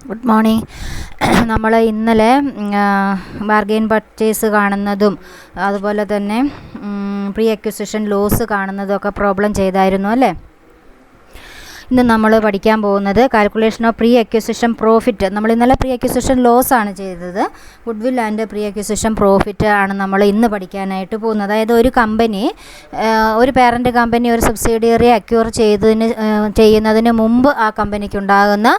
Good morning. നമ്മൾ ഇന്നലെ bargain purchase കാണുന്നതും അതുപോലെ തന്നെ പ്രീ അക്വിസിഷൻ ലോസ് കാണുന്നതും ഒക്കെ പ്രോബ്ലം ചെയ്തായിരുന്നു അല്ലേ? ഇന്ന് നമ്മൾ പഠിക്കാൻ പോകുന്നത് calculation of pre acquisition profit. നമ്മൾ ഇന്നലെ പ്രീ അക്വിസിഷൻ ലോസ് ആണ് ചെയ്തത്. Good will and pre acquisition profit ആണ് നമ്മൾ ഇന്ന് പഠിക്കാനായിട്ട് പോകുന്നത്. അതായത് ഒരു കമ്പനി, ഒരു പാരൻ്റ് കമ്പനി ഒരു സബ്സിഡിയറി അക്യൂർ ചെയ്യുന്നതിന് മുമ്പ് ആ കമ്പനിക്ക് ഉണ്ടാകുന്ന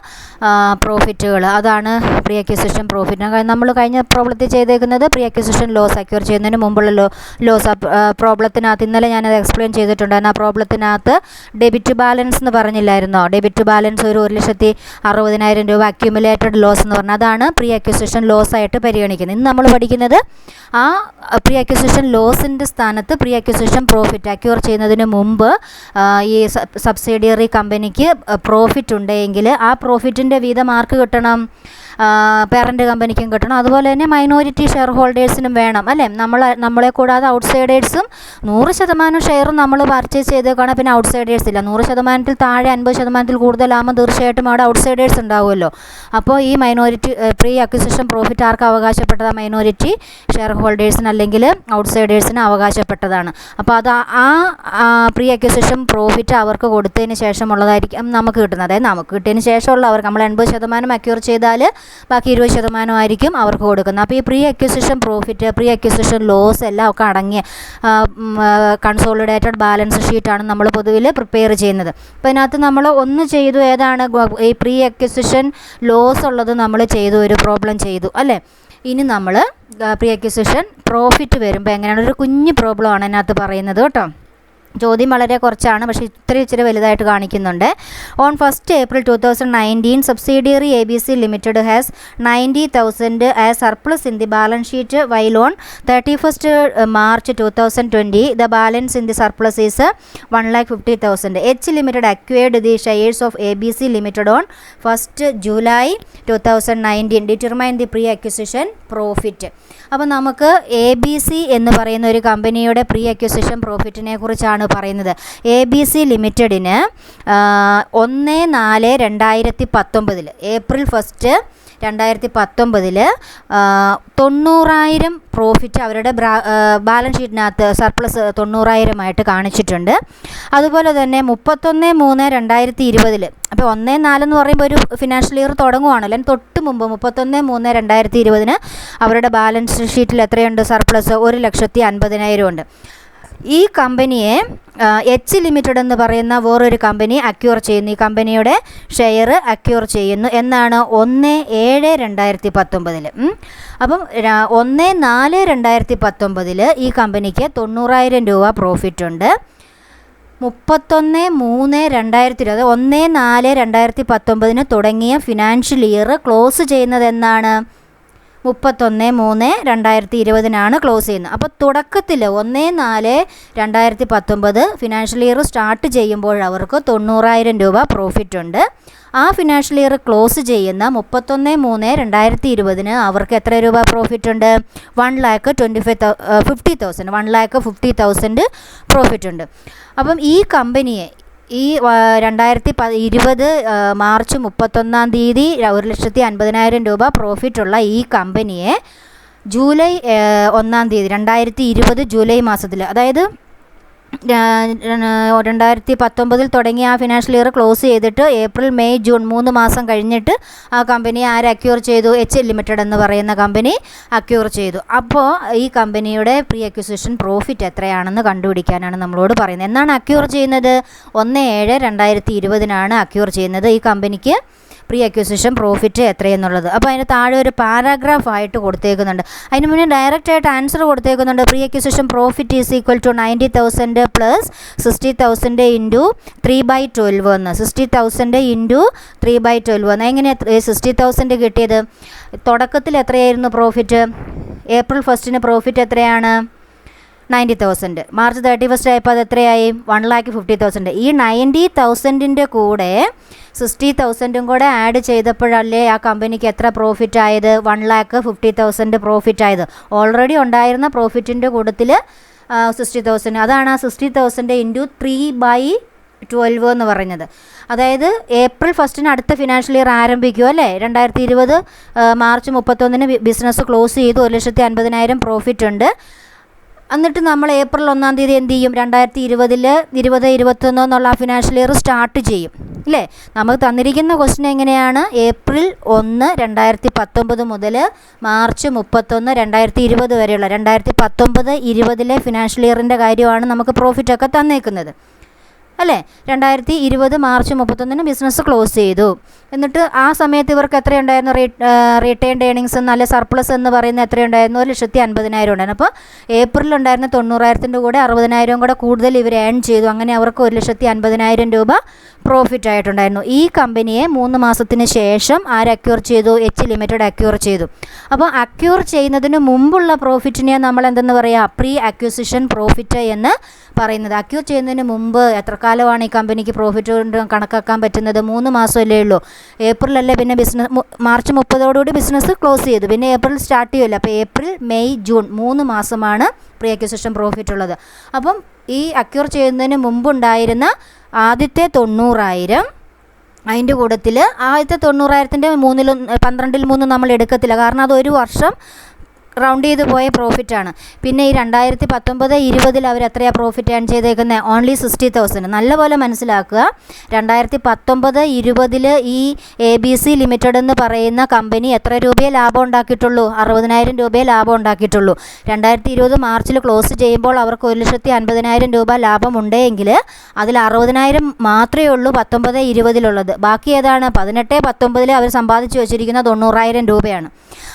പ്രോഫിറ്റുകൾ, അതാണ് പ്രീ അക്വിസിഷൻ പ്രോഫിറ്റ്. നമ്മൾ കഴിഞ്ഞ പ്രോബ്ലത്തിൽ ചെയ്തേക്കുന്നത് പ്രീ അക്വിസിഷൻ ലോസ്, അക്യൂർ ചെയ്യുന്നതിന് മുമ്പുള്ള ലോസ്. പ്രോബ്ലത്തിനകത്ത് ഇന്നലെ ഞാനത് എക്സ്പ്ലെയിൻ ചെയ്തിട്ടുണ്ടായിരുന്നു. ആ പ്രോബ്ലത്തിനകത്ത് ഡെബിറ്റ് ബാലൻസ് എന്ന് പറഞ്ഞില്ലായിരുന്നോ? ഡെബിറ്റ് ബാലൻസ് ഒരു 1,60,60,000 രൂപ അക്യുമുലേറ്റഡ് ലോസ് എന്ന് പറഞ്ഞാൽ അതാണ് പ്രീ അക്വിസിഷൻ ലോസ് ആയിട്ട് പരിഗണിക്കുന്നത്. ഇന്ന് നമ്മൾ പഠിക്കുന്നത് ആ പ്രീ അക്വിസിഷൻ ലോസിൻ്റെ സ്ഥാനത്ത് പ്രീ അക്വിസിഷൻ പ്രോഫിറ്റ്, അക്യൂർ ചെയ്യുന്നതിന് മുമ്പ് ഈ സബ്സിഡിയറി കമ്പനിക്ക് പ്രോഫിറ്റ് ഉണ്ടെങ്കിൽ ആ പ്രോഫിറ്റിൻ്റെ വീതം ആർക്ക് കിട്ടണം? പാരൻ്റ് കമ്പനിക്കും കിട്ടണം. അതുപോലെ തന്നെ മൈനോറിറ്റി ഷെയർ ഹോൾഡേഴ്സിനും വേണം അല്ലേ? നമ്മളെ കൂടാതെ ഔട്ട്സൈഡേഴ്സും 100% ഷെയറും നമ്മൾ പർച്ചേസ് ചെയ്തേക്കാണ്. പിന്നെ ഔട്ട്സൈഡേഴ്സ് ഇല്ല. 100% താഴെ 50% കൂടുതലാകുമ്പോൾ തീർച്ചയായിട്ടും അവിടെ ഔട്ട്സൈഡേഴ്സ് ഉണ്ടാവുമല്ലോ. അപ്പോൾ ഈ മൈനോറിറ്റി പ്രീ അക്വിസിഷൻ പ്രോഫിറ്റ് ആർക്ക് അവകാശപ്പെട്ടതാണ്? മൈനോറിറ്റി ഷെയർ ഹോൾഡേഴ്സിന് അല്ലെങ്കിൽ ഔട്ട്സൈഡേഴ്സിന് അവകാശപ്പെട്ടതാണ്. അപ്പോൾ അത് ആ പ്രീ അക്വിസിഷൻ പ്രോഫിറ്റ് അവർക്ക് കൊടുത്തതിന് ശേഷമുള്ളതായിരിക്കും നമുക്ക് കിട്ടുന്നത്. അതായത് നമുക്ക് കിട്ടിയതിന് ശേഷമുള്ളവർക്ക്, നമ്മൾ 80% അക്യൂർ ചെയ്താൽ ബാക്കി 20% ആയിരിക്കും അവർക്ക് കൊടുക്കുന്നത്. അപ്പോൾ ഈ pre acquisition profit, pre acquisition loss എല്ലാം ഒക്കെ അടങ്ങിയ കൺസോളിഡേറ്റഡ് ബാലൻസ് ഷീറ്റാണ് നമ്മൾ പൊതുവിൽ പ്രിപ്പയർ ചെയ്യുന്നത്. അപ്പോൾ ഇതിനകത്ത് നമ്മൾ ഒന്ന് ചെയ്തു, ഏതാണ് ഈ പ്രീ അക്വിസിഷൻ ലോസ് ഉള്ളത് നമ്മൾ ചെയ്തു, ഒരു പ്രോബ്ലം ചെയ്തു അല്ലേ? ഇനി നമ്മൾ പ്രീ അക്വിസിഷൻ പ്രോഫിറ്റ് വരുമ്പോൾ എങ്ങനെയാണ്, ഒരു കുഞ്ഞു പ്രോബ്ലമാണ് ഇതിനകത്ത് പറയുന്നത് കേട്ടോ. ചോദ്യം വളരെ കുറച്ചാണ്, പക്ഷേ ഇച്ചിരി വലുതായിട്ട് കാണിക്കുന്നുണ്ട്. On 1st April 2019 subsidiary ABC limited has 90,000 as surplus in the balance sheet while on 31st March 2020 the balance in the surplus is 1,50,000. H limited acquired the shares of ABC limited on 1st July 2019. Determine the pre acquisition profit. അപ്പോൾ നമുക്ക് ABC എന്ന് പറയുന്ന ഒരു കമ്പനിയുടെ pre acquisition പ്രോഫിറ്റിനെ കുറിച്ചാണ് പറയുന്നത്. ABC ലിമിറ്റഡിന് 1/4/2019 April 1, 2019 90,000 profit അവരുടെ ബാലൻസ് ഷീറ്റിനകത്ത് സർപ്ലസ് 90,000 കാണിച്ചിട്ടുണ്ട്. അതുപോലെ തന്നെ 31/3/2020, അപ്പോൾ 1/4 എന്ന് പറയുമ്പോൾ ഒരു ഫിനാൻഷ്യൽ ഇയർ തുടങ്ങുവാണല്ലോ, തൊട്ട് മുമ്പ് 31/3/2020 അവരുടെ ബാലൻസ് ഷീറ്റിൽ എത്രയുണ്ട്? സർപ്ലസ് 1,50,000 ഉണ്ട്. ഈ കമ്പനിയെ എച്ച് ലിമിറ്റഡ് എന്ന് പറയുന്ന വേറൊരു കമ്പനി അക്യൂർ ചെയ്യുന്നു. ഈ കമ്പനിയുടെ ഷെയർ അക്യൂർ ചെയ്യുന്നു എന്നാണ് 1/7/2019. അപ്പം 1/4/2019 ഈ കമ്പനിക്ക് 90,000 രൂപ പ്രോഫിറ്റ് ഉണ്ട്. 31/3/2020, 1/4/2019 തുടങ്ങിയ ഫിനാൻഷ്യൽ ഇയർ ക്ലോസ് ചെയ്യുന്നത് എന്നാണ്? 31/3/2020 ക്ലോസ് ചെയ്യുന്നത്. അപ്പോൾ തുടക്കത്തിൽ 1/4/2019 ഫിനാൻഷ്യൽ ഇയർ സ്റ്റാർട്ട് ചെയ്യുമ്പോൾ അവർക്ക് 90,000 രൂപ പ്രോഫിറ്റ് ഉണ്ട്. ആ ഫിനാൻഷ്യൽ ഇയർ ക്ലോസ് ചെയ്യുന്ന 31/3/2020 അവർക്ക് എത്ര രൂപ പ്രോഫിറ്റ് ഉണ്ട്? 1,50,000 പ്രോഫിറ്റ് ഉണ്ട്. അപ്പം ഈ കമ്പനിയെ ഈ 2020 മാർച്ച് 31 1,50,000 രൂപ പ്രോഫിറ്റുള്ള ഈ കമ്പനിയെ ജൂലൈ 1 2020 ജൂലൈ മാസത്തിൽ, അതായത് 2019 തുടങ്ങിയ ആ ഫിനാൻഷ്യൽ ഇയർ ക്ലോസ് ചെയ്തിട്ട് ഏപ്രിൽ മെയ് ജൂൺ 3 മാസം കഴിഞ്ഞിട്ട് ആ കമ്പനി ആര് അക്യൂർ ചെയ്തു? എച്ച് ലിമിറ്റഡ് എന്ന് പറയുന്ന കമ്പനി അക്യൂർ ചെയ്തു. അപ്പോൾ ഈ കമ്പനിയുടെ പ്രീ അക്വിസിഷൻ പ്രോഫിറ്റ് എത്രയാണെന്ന് കണ്ടുപിടിക്കാനാണ് നമ്മളോട് പറയുന്നത്. എന്നാണ് അക്യൂർ ചെയ്യുന്നത്? 1/7/2020 അക്യൂർ ചെയ്യുന്നത്. ഈ കമ്പനിക്ക് പ്രീ അക്വിസിഷൻ പ്രോഫിറ്റ് എത്രയെന്നുള്ളത്. അപ്പോൾ അതിന് താഴെ ഒരു പാരാഗ്രാഫ് ആയിട്ട് കൊടുത്തേക്കുന്നുണ്ട്. അതിന് മുന്നേ ഡയറക്റ്റ് ആയിട്ട് ആൻസർ കൊടുത്തേക്കുന്നുണ്ട്. Pre acquisition profit is equal to 90,000 plus 60,000 into 3/12 എന്ന്. 60,000 ഇൻറ്റു 3/12 എന്ന്. എങ്ങനെ 60,000 കിട്ടിയത്? തുടക്കത്തിൽ എത്രയായിരുന്നു പ്രോഫിറ്റ്? ഏപ്രിൽ 1 പ്രോഫിറ്റ് എത്രയാണ്? 90,000. മാർച്ച് 31 ആയപ്പോൾ അത് എത്രയായി? 1,50,000. ഈ 90,000 കൂടെ 60,000 കൂടെ ആഡ് ചെയ്തപ്പോഴല്ലേ ആ കമ്പനിക്ക് എത്ര പ്രോഫിറ്റ് ആയത്? 1,50,000 പ്രോഫിറ്റ് ആയത്. ഓൾറെഡി ഉണ്ടായിരുന്ന പ്രോഫിറ്റിൻ്റെ കൂട്ടത്തിൽ 60,000, അതാണ് ആ 60,000 ഇൻറ്റു 3/12 12 എന്ന് പറയുന്നത്. അതായത് ഏപ്രിൽ 1 അടുത്ത ഫിനാൻഷ്യൽ ഇയർ ആരംഭിക്കും അല്ലേ. 2020 മാർച്ച് 31 ബിസിനസ് ക്ലോസ് ചെയ്തു, 1,50,000 പ്രോഫിറ്റ് ഉണ്ട്. എന്നിട്ട് നമ്മൾ ഏപ്രിൽ 1 എന്ത് ചെയ്യും? 2020 എന്നുള്ള ആ ഫിനാൻഷ്യൽ ഇയർ സ്റ്റാർട്ട് ചെയ്യും അല്ലേ. നമുക്ക് തന്നിരിക്കുന്ന ക്വസ്റ്റ്യൻ എങ്ങനെയാണ്? ഏപ്രിൽ 1, 2019 മുതൽ മാർച്ച് 31, 2020 വരെയുള്ള 2019-20 ഫിനാൻഷ്യൽ ഇയറിൻ്റെ കാര്യമാണ് നമുക്ക് പ്രോഫിറ്റൊക്കെ തന്നേക്കുന്നത് അല്ലേ. 2020 മാർച്ച് 31 ബിസിനസ് ക്ലോസ് ചെയ്തു. എന്നിട്ട് ആ സമയത്ത് ഇവർക്ക് എത്രയുണ്ടായിരുന്നു? റീറ്റെയിൻഡ് ഏണിങ്സ് നല്ല സർപ്ലസ് എന്ന് പറയുന്നത് എത്രയുണ്ടായിരുന്നു? 1,50,000 ഉണ്ടായിരുന്നു. അപ്പോൾ ഏപ്രിലുണ്ടായിരുന്ന 90,000 കൂടെ 60,000 കൂടെ കൂടുതൽ ഇവർ ഏൺ ചെയ്തു. അങ്ങനെ അവർക്ക് 1,50,000 രൂപ പ്രോഫിറ്റ് ആയിട്ടുണ്ടായിരുന്നു. ഈ കമ്പനിയെ 3 മാസത്തിന് ശേഷം അക്യൂർ ചെയ്തു? എച്ച് ലിമിറ്റഡ് അക്യൂർ ചെയ്തു. അപ്പോൾ അക്യൂർ ചെയ്യുന്നതിന് മുമ്പുള്ള പ്രോഫിറ്റിനെ നമ്മൾ എന്തെന്ന് പറയുക? പ്രീ അക്യൂസിഷൻ പ്രോഫിറ്റ് എന്ന് പറയുന്നത്. അക്യൂർ ചെയ്യുന്നതിന് മുമ്പ് എത്ര കാലമാണ് ഈ കമ്പനിക്ക് പ്രോഫിറ്റ് കൊണ്ട് കണക്കാക്കാൻ പറ്റുന്നത്? 3 മാസമല്ലേ ഉള്ളൂ. ഏപ്രിലല്ലേ പിന്നെ മാർച്ച് 30 ബിസിനസ് ക്ലോസ് ചെയ്തു. പിന്നെ ഏപ്രിൽ സ്റ്റാർട്ട് ചെയ്യുമല്ലോ. അപ്പോൾ ഏപ്രിൽ, മെയ്, ജൂൺ 3 മാസമാണ് പ്രീ അക്യൂസിഷൻ പ്രോഫിറ്റ് ഉള്ളത്. അപ്പം ഈ അക്യൂർ ചെയ്യുന്നതിന് മുമ്പുണ്ടായിരുന്ന ആദ്യത്തെ 90,000 അതിൻ്റെ കൂട്ടത്തിൽ ആദ്യത്തെ 90,000-ൻ്റെ 12/3 നമ്മൾ എടുക്കത്തില്ല. കാരണം അത് ഒരു വർഷം റൗണ്ട് ചെയ്ത് പോയ പ്രോഫിറ്റാണ്. പിന്നെ ഈ 2019-20 അവർ എത്രയാണ് പ്രോഫിറ്റ് ഏൺ ചെയ്തേക്കുന്നത്? ഓൺലി 60,000. നല്ലപോലെ മനസ്സിലാക്കുക. 2019-20 ഈ ABC ലിമിറ്റഡ് എന്ന് പറയുന്ന കമ്പനി എത്ര രൂപയെ ലാഭം ഉണ്ടാക്കിയിട്ടുള്ളൂ? 60,000 രൂപയെ ലാഭം ഉണ്ടാക്കിയിട്ടുള്ളൂ. 2020 മാർച്ചിൽ ക്ലോസ് ചെയ്യുമ്പോൾ അവർക്ക് 1,50,000 രൂപ ലാഭം ഉണ്ടെങ്കിൽ അതിൽ 60,000 മാത്രമേ ഉള്ളൂ 19-20 ബാക്കി ഏതാണ്? 18-19 അവർ സമ്പാദിച്ചു വെച്ചിരിക്കുന്ന 90,000 രൂപയാണ്.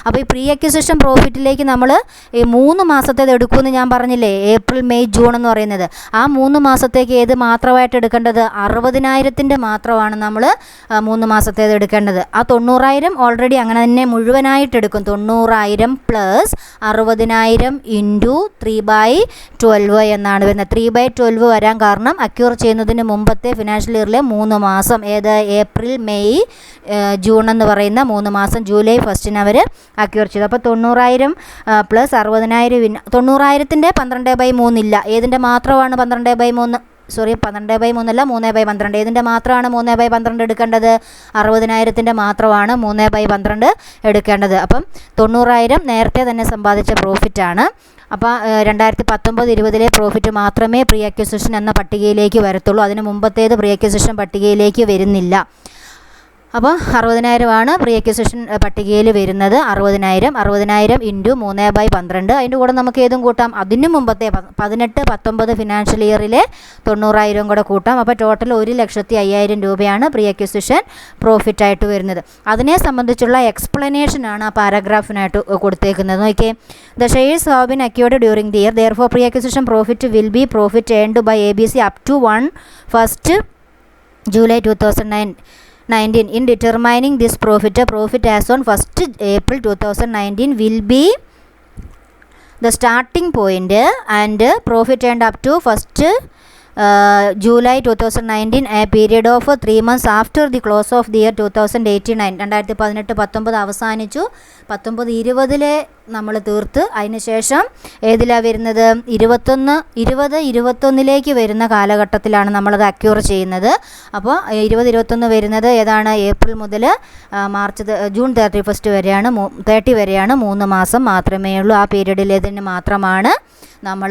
അപ്പോൾ ഈ പ്രീ അക്വിസിഷൻ പ്രോഫിറ്റിലേക്ക് നമ്മൾ ഈ 3 മാസത്തേത് എടുക്കുമെന്ന് ഞാൻ പറഞ്ഞില്ലേ, ഏപ്രിൽ, മെയ്, ജൂൺ എന്ന് പറയുന്നത്. ആ 3 മാസത്തേക്ക് ഏത് മാത്രമായിട്ട് എടുക്കേണ്ടത്? 60,000-ൻ്റെ മാത്രമാണ് നമ്മൾ 3 മാസത്തേത് എടുക്കേണ്ടത്. ആ 90,000 ഓൾറെഡി അങ്ങനെ തന്നെ മുഴുവനായിട്ട് എടുക്കും. 90,000 പ്ലസ് 60,000 ഇൻറ്റു 3/12 എന്നാണ് വരുന്നത്. 3/12 വരാൻ കാരണം അക്യൂർ ചെയ്യുന്നതിന് മുമ്പത്തെ ഫിനാൻഷ്യൽ ഇയറിലെ 3 മാസം, ഏത് ഏപ്രിൽ, മെയ്, ജൂൺ എന്ന് പറയുന്ന 3 മാസം, ജൂലൈ 1 അവർ അക്യൂർ ചെയ്തു. അപ്പോൾ 90,000 പ്ലസ് 60,000, 90,000-ൻ്റെ 12/3 ഇല്ല. ഏതിൻ്റെ മാത്രമാണ് 12/3? സോറി, 12/3 അല്ല, 3/12. ഏതിൻ്റെ മാത്രമാണ് 3/12 എടുക്കേണ്ടത്? 60,000-ൻ്റെ മാത്രമാണ് 3/12 എടുക്കേണ്ടത്. അപ്പം 90,000 നേരത്തെ തന്നെ സമ്പാദിച്ച പ്രോഫിറ്റാണ്. അപ്പോൾ 2019-20 പ്രോഫിറ്റ് മാത്രമേ പ്രീ അക്വിസിഷൻ എന്ന പട്ടികയിലേക്ക് വരത്തുള്ളൂ. അതിന് മുമ്പത്തേത് പ്രീ അക്വിസിഷൻ പട്ടികയിലേക്ക് വരുന്നില്ല. അപ്പോൾ 60,000 പ്രീ അക്വിസിഷൻ പട്ടികയിൽ വരുന്നത്. 60,000 ഇൻറ്റു 3/12. അതിൻ്റെ കൂടെ നമുക്ക് ഏതും കൂട്ടാം. അതിന് മുമ്പത്തെ 18-19 ഫിനാൻഷ്യൽ ഇയറിലെ 90,000 കൂടെ കൂട്ടാം. അപ്പോൾ ടോട്ടൽ 1,05,000 രൂപയാണ് പ്രീ അക്വിസിഷൻ പ്രോഫിറ്റായിട്ട് വരുന്നത്. അതിനെ സംബന്ധിച്ചുള്ള എക്സ്പ്ലനേഷനാണ് ആ പാരഗ്രാഫിനായിട്ട് കൊടുത്തേക്കുന്നത്. നോക്കിയേ, the shares have been accrued during the year, therefore pre acquisition profit will be profit earned by ABC up to 1 July 2019. In determining this profit as on 1st April 2019 will be the starting point, and profit earned up to 1st July 2019, a period of 3 months after the close of the year 2018-19. 2018-19 അവസാനിച്ചു. 19-20 നമ്മൾ തീർത്ത്. അതിനുശേഷം ഏതിലാണ് വരുന്നത്? 20-21 വരുന്ന കാലഘട്ടത്തിലാണ് നമ്മളത് acquire ചെയ്യുന്നത്. അപ്പോൾ 20-21 വരുന്നത് ഏതാണ്? ഏപ്രിൽ മുതൽ ജൂൺ 30 വരെയാണ്. 30 വരെയാണ്. 3 മാസം മാത്രമേ ഉള്ളൂ. ആ പീരീഡിലേതിന് മാത്രമാണ് നമ്മൾ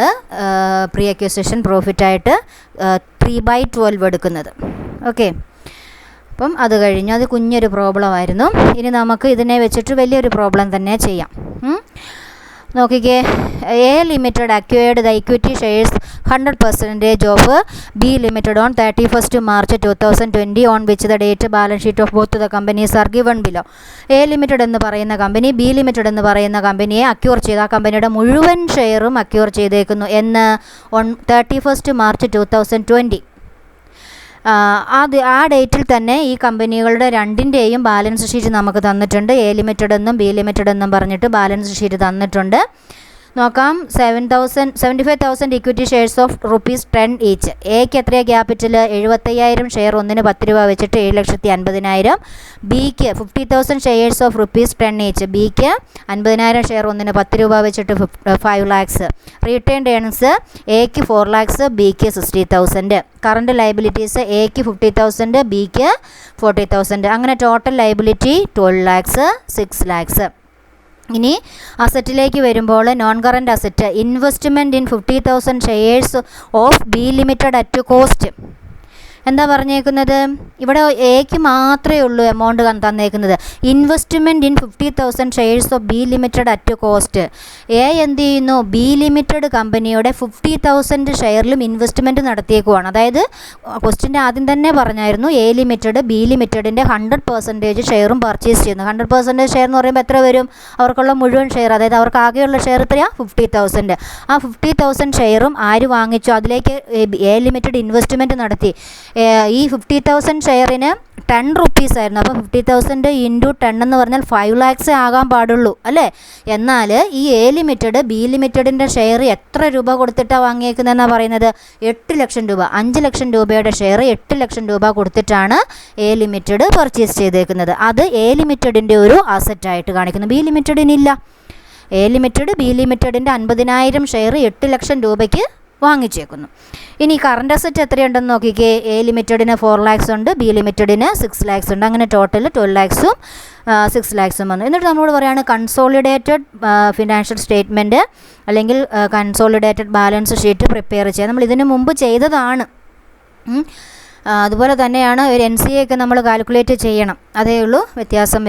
പ്രീ അക്വിസിഷൻ പ്രോഫിറ്റായിട്ട് 3/12 എടുക്കുന്നത്. ഓക്കെ, അപ്പം അത് കഴിഞ്ഞു. അത് കുഞ്ഞൊരു പ്രോബ്ലം ആയിരുന്നു. ഇനി നമുക്ക് ഇതിനെ വെച്ചിട്ട് വലിയൊരു പ്രോബ്ലം തന്നെ ചെയ്യാം. നോക്കിക്കേ, A limited acquired the equity shares 100% of B limited on 31st March 2020, on which the date balance sheet of both the companies R given below. A limited എന്ന് പറയുന്ന കമ്പനി ബി ലിമിറ്റഡ് എന്ന് പറയുന്ന കമ്പനിയെ acquire ചെയ്ത്, ആ കമ്പനിയുടെ മുഴുവൻ ഷെയറും അക്യൂർ ചെയ്തേക്കുന്നു. എന്ന്? On 31st March 2020. ആ ഡേറ്റിൽ തന്നെ ഈ കമ്പനികളുടെ രണ്ടിൻ്റെയും ബാലൻസ് ഷീറ്റ് നമുക്ക് തന്നിട്ടുണ്ട്. എ ലിമിറ്റഡ് എന്നും ബി ലിമിറ്റഡ് എന്നും പറഞ്ഞിട്ട് ബാലൻസ് ഷീറ്റ് തന്നിട്ടുണ്ട്. നോക്കാം. 75,000 ഇക്വിറ്റി ഷെയർസ് ഓഫ് ₹10 ഈച്ച്. എക്ക് എത്രയാണ് ക്യാപിറ്റൽ? 75,000 ഷെയർ ഒന്നിന് 10 രൂപ വെച്ചിട്ട് 7,50,000. ബിക്ക് 50,000 ഷെയർസ് ഓഫ് ₹10 ഈച്ച്. ബിക്ക് 50,000 ഷെയർ ഒന്നിന് 10 രൂപ വെച്ചിട്ട് 5 lakhs. റീറ്റെയിൻഡ് ഏണിങ്സ് എക്ക് 4 lakhs, ബിക്ക് 60,000. കറണ്ട് ലയബിലിറ്റീസ് എക്ക് 50,000, ബിക്ക് 40,000. അങ്ങനെ ടോട്ടൽ ലയബിലിറ്റി 12 lakhs, 6 lakhs. ഇനി അസറ്റിലേക്ക് വരുമ്പോൾ non current asset investment in 50,000 shares of B limited at cost. എന്താ പറഞ്ഞേക്കുന്നത്? ഇവിടെ എക്ക് മാത്രമേ ഉള്ളൂ എമൗണ്ട് തന്നേക്കുന്നത്. Investment in 50,000 shares of B limited at cost. A എന്ത് ചെയ്യുന്നു? ബി ലിമിറ്റഡ് കമ്പനിയുടെ 50,000 ഷെയറിലും ഇൻവെസ്റ്റ്മെൻറ്റ് നടത്തിയേക്കുവാണ്. അതായത് ക്വസ്റ്റിൻ്റെ ആദ്യം തന്നെ പറഞ്ഞായിരുന്നു എ ലിമിറ്റഡ് ബി ലിമിറ്റഡിൻ്റെ 100% ഷെയറും പർച്ചേസ് ചെയ്യുന്നു. 100% ഷെയർ എന്ന് പറയുമ്പോൾ എത്ര വരും? അവർക്കുള്ള മുഴുവൻ ഷെയർ, അതായത് അവർക്ക് ആകെയുള്ള ഷെയർ എത്രയാണ്? 50,000. ആ 50,000 ഷെയറും ആര് വാങ്ങിച്ചു? അതിലേക്ക് എ ലിമിറ്റഡ് ഇൻവെസ്റ്റ്മെൻറ്റ് നടത്തി. ഈ 50,000 ഷെയറിന് 10 rupees ആയിരുന്നു. അപ്പോൾ 50,000 ഇൻറ്റു 10 എന്ന് പറഞ്ഞാൽ 5 lakhs ആകാൻ പാടുള്ളൂ അല്ലേ? എന്നാൽ ഈ എ ലിമിറ്റഡ് ബി ലിമിറ്റഡിൻ്റെ ഷെയർ എത്ര രൂപ കൊടുത്തിട്ടാണ് വാങ്ങിയേക്കുന്നതെന്നാണ് പറയുന്നത്? 8 ലക്ഷം രൂപ. 5 ലക്ഷം രൂപയുടെ ഷെയർ 8 ലക്ഷം രൂപ കൊടുത്തിട്ടാണ് എ ലിമിറ്റഡ് പർച്ചേസ് ചെയ്തേക്കുന്നത്. അത് എ ലിമിറ്റഡിൻ്റെ ഒരു അസറ്റായിട്ട് കാണിക്കുന്നു. ബി ലിമിറ്റഡിനില്ല. എ ലിമിറ്റഡ് ബി ലിമിറ്റഡിൻ്റെ 50,000 ഷെയർ 8 ലക്ഷം രൂപയ്ക്ക് വാങ്ങിച്ചേക്കുന്നു. ഇനി കറണ്ട് അസറ്റ് എത്രയുണ്ടെന്ന് നോക്കിക്കേ. എ ലിമിറ്റഡിന് 4 lakhs ഉണ്ട്, ബി ലിമിറ്റഡിന് 6 lakhs ഉണ്ട്. അങ്ങനെ ടോട്ടൽ 12 lakhsഉം 6 lakhsഉം വന്നു. എന്നിട്ട് നമ്മളോട് പറയുകയാണ് കൺസോളിഡേറ്റഡ് ഫിനാൻഷ്യൽ സ്റ്റേറ്റ്മെൻറ്റ് അല്ലെങ്കിൽ കൺസോളിഡേറ്റഡ് ബാലൻസ് ഷീറ്റ് പ്രിപ്പയർ ചെയ്യുക. നമ്മൾ ഇതിനു മുമ്പ് ചെയ്തതാണ്. അതുപോലെ തന്നെയാണ് ഒരു NCA ഒക്കെ നമ്മൾ കാൽക്കുലേറ്റ് ചെയ്യണം. അതേ ഉള്ളൂ വ്യത്യാസം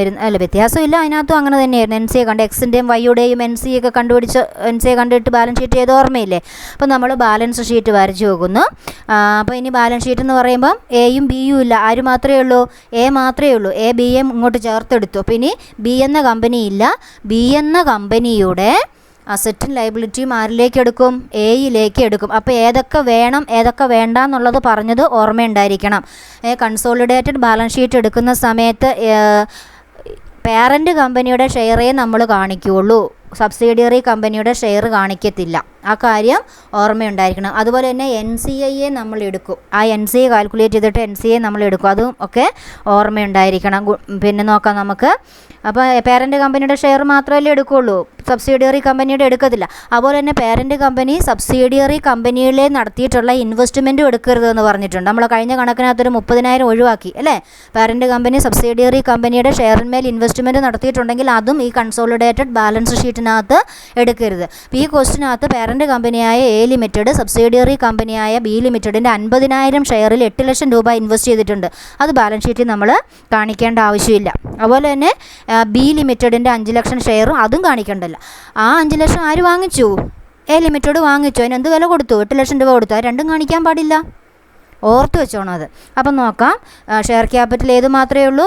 വ്യത്യാസമില്ല, അതിനകത്തും അങ്ങനെ തന്നെയായിരുന്നു. NCA കണ്ട് എക്സിൻ്റെയും വൈയുടെയും NCA ഒക്കെ കണ്ടുപിടിച്ച് NCA കണ്ടിട്ട് ബാലൻസ് ഷീറ്റ് ചെയ്ത് ഓർമ്മയില്ലേ? അപ്പോൾ നമ്മൾ ബാലൻസ് ഷീറ്റ് വരച്ചു പോകുന്നു. അപ്പോൾ ഇനി ബാലൻസ് ഷീറ്റ് എന്ന് പറയുമ്പം എയും ബിയും ഇല്ല. ആര് മാത്രമേ ഉള്ളൂ? എ മാത്രമേ ഉള്ളൂ. എ ബിയും ഇങ്ങോട്ട് ചേർത്തെടുത്തു. അപ്പോൾ ഇനി ബി എന്ന കമ്പനി ഇല്ല. ബി എന്ന കമ്പനിയുടെ അസറ്റും ലയബിലിറ്റിയും ആരിലേക്ക് എടുക്കും? എയിലേക്ക് എടുക്കും. അപ്പോൾ ഏതൊക്കെ വേണം ഏതൊക്കെ വേണ്ട എന്നുള്ളത് പറഞ്ഞത് ഓർമ്മയുണ്ടായിരിക്കണം. കൺസോളിഡേറ്റഡ് ബാലൻസ് ഷീറ്റ് എടുക്കുന്ന സമയത്ത് പേരൻറ്റ് കമ്പനിയുടെ ഷെയറേ നമ്മൾ കാണിക്കുകയുള്ളൂ. സബ്സിഡിയറി കമ്പനിയുടെ ഷെയർ കാണിക്കത്തില്ല. ആ കാര്യം ഓർമ്മയുണ്ടായിരിക്കണം. അതുപോലെ തന്നെ NCA നമ്മൾ എടുക്കും. ആ NCA കാൽക്കുലേറ്റ് ചെയ്തിട്ട് NCA നമ്മൾ എടുക്കും. അതും ഒക്കെ ഓർമ്മയുണ്ടായിരിക്കണം. പിന്നെ നോക്കാം നമുക്ക്. അപ്പോൾ പേരൻറ്റ് കമ്പനിയുടെ ഷെയർ മാത്രമല്ലേ എടുക്കുകയുള്ളൂ, സബ്സിഡിയറി കമ്പനിയുടെ എടുക്കത്തില്ല. അതുപോലെ തന്നെ പേരൻറ്റ് കമ്പനി സബ്സിഡിയറി കമ്പനിയിലെ നടത്തിയിട്ടുള്ള ഇൻവെസ്റ്റ്മെൻറ്റും എടുക്കരുതെന്ന് പറഞ്ഞിട്ടുണ്ട്. നമ്മൾ കഴിഞ്ഞ കണക്കിനകത്തൊരു 30,000 ഒഴിവാക്കി അല്ലേ? പേരൻറ്റ് കമ്പനി സബ്സിഡിയറി കമ്പനിയുടെ ഷെയറിന്മേൽ ഇൻവെസ്റ്റ്മെൻറ്റ് നടത്തിയിട്ടുണ്ടെങ്കിൽ അതും ഈ കൺസോളിഡേറ്റഡ് ബാലൻസ് ഷീറ്റിനകത്ത് എടുക്കരുത്. ഈ ക്വസ്റ്റിനകത്ത് പേരൻറ്റ് കമ്പനിയായ എ ലിമിറ്റഡ് സബ്സിഡിയറി കമ്പനിയായ ബി ലിമിറ്റഡിൻ്റെ 50,000 ഷെയറിൽ 8 ലക്ഷം രൂപ ഇൻവെസ്റ്റ് ചെയ്തിട്ടുണ്ട്. അത് ബാലൻസ് ഷീറ്റിൽ നമ്മൾ കാണിക്കേണ്ട ആവശ്യമില്ല. അതുപോലെ തന്നെ ബി ലിമിറ്റഡിൻ്റെ 5 ലക്ഷം ഷെയറും അതും കാണിക്കേണ്ടല്ല. ആ 5 ലക്ഷം ആര് വാങ്ങിച്ചു? എ ലിമിറ്റഡ് വാങ്ങിച്ചു. അതിന് എന്ത് വില കൊടുത്തു? 8 ലക്ഷം രൂപ കൊടുത്തു. അത് രണ്ടും കാണിക്കാൻ പാടില്ല. ഓർത്ത് വെച്ചോണം അത്. അപ്പം നോക്കാം. ഷെയർ ക്യാപിറ്റൽ ഏത് മാത്രമേ ഉള്ളൂ?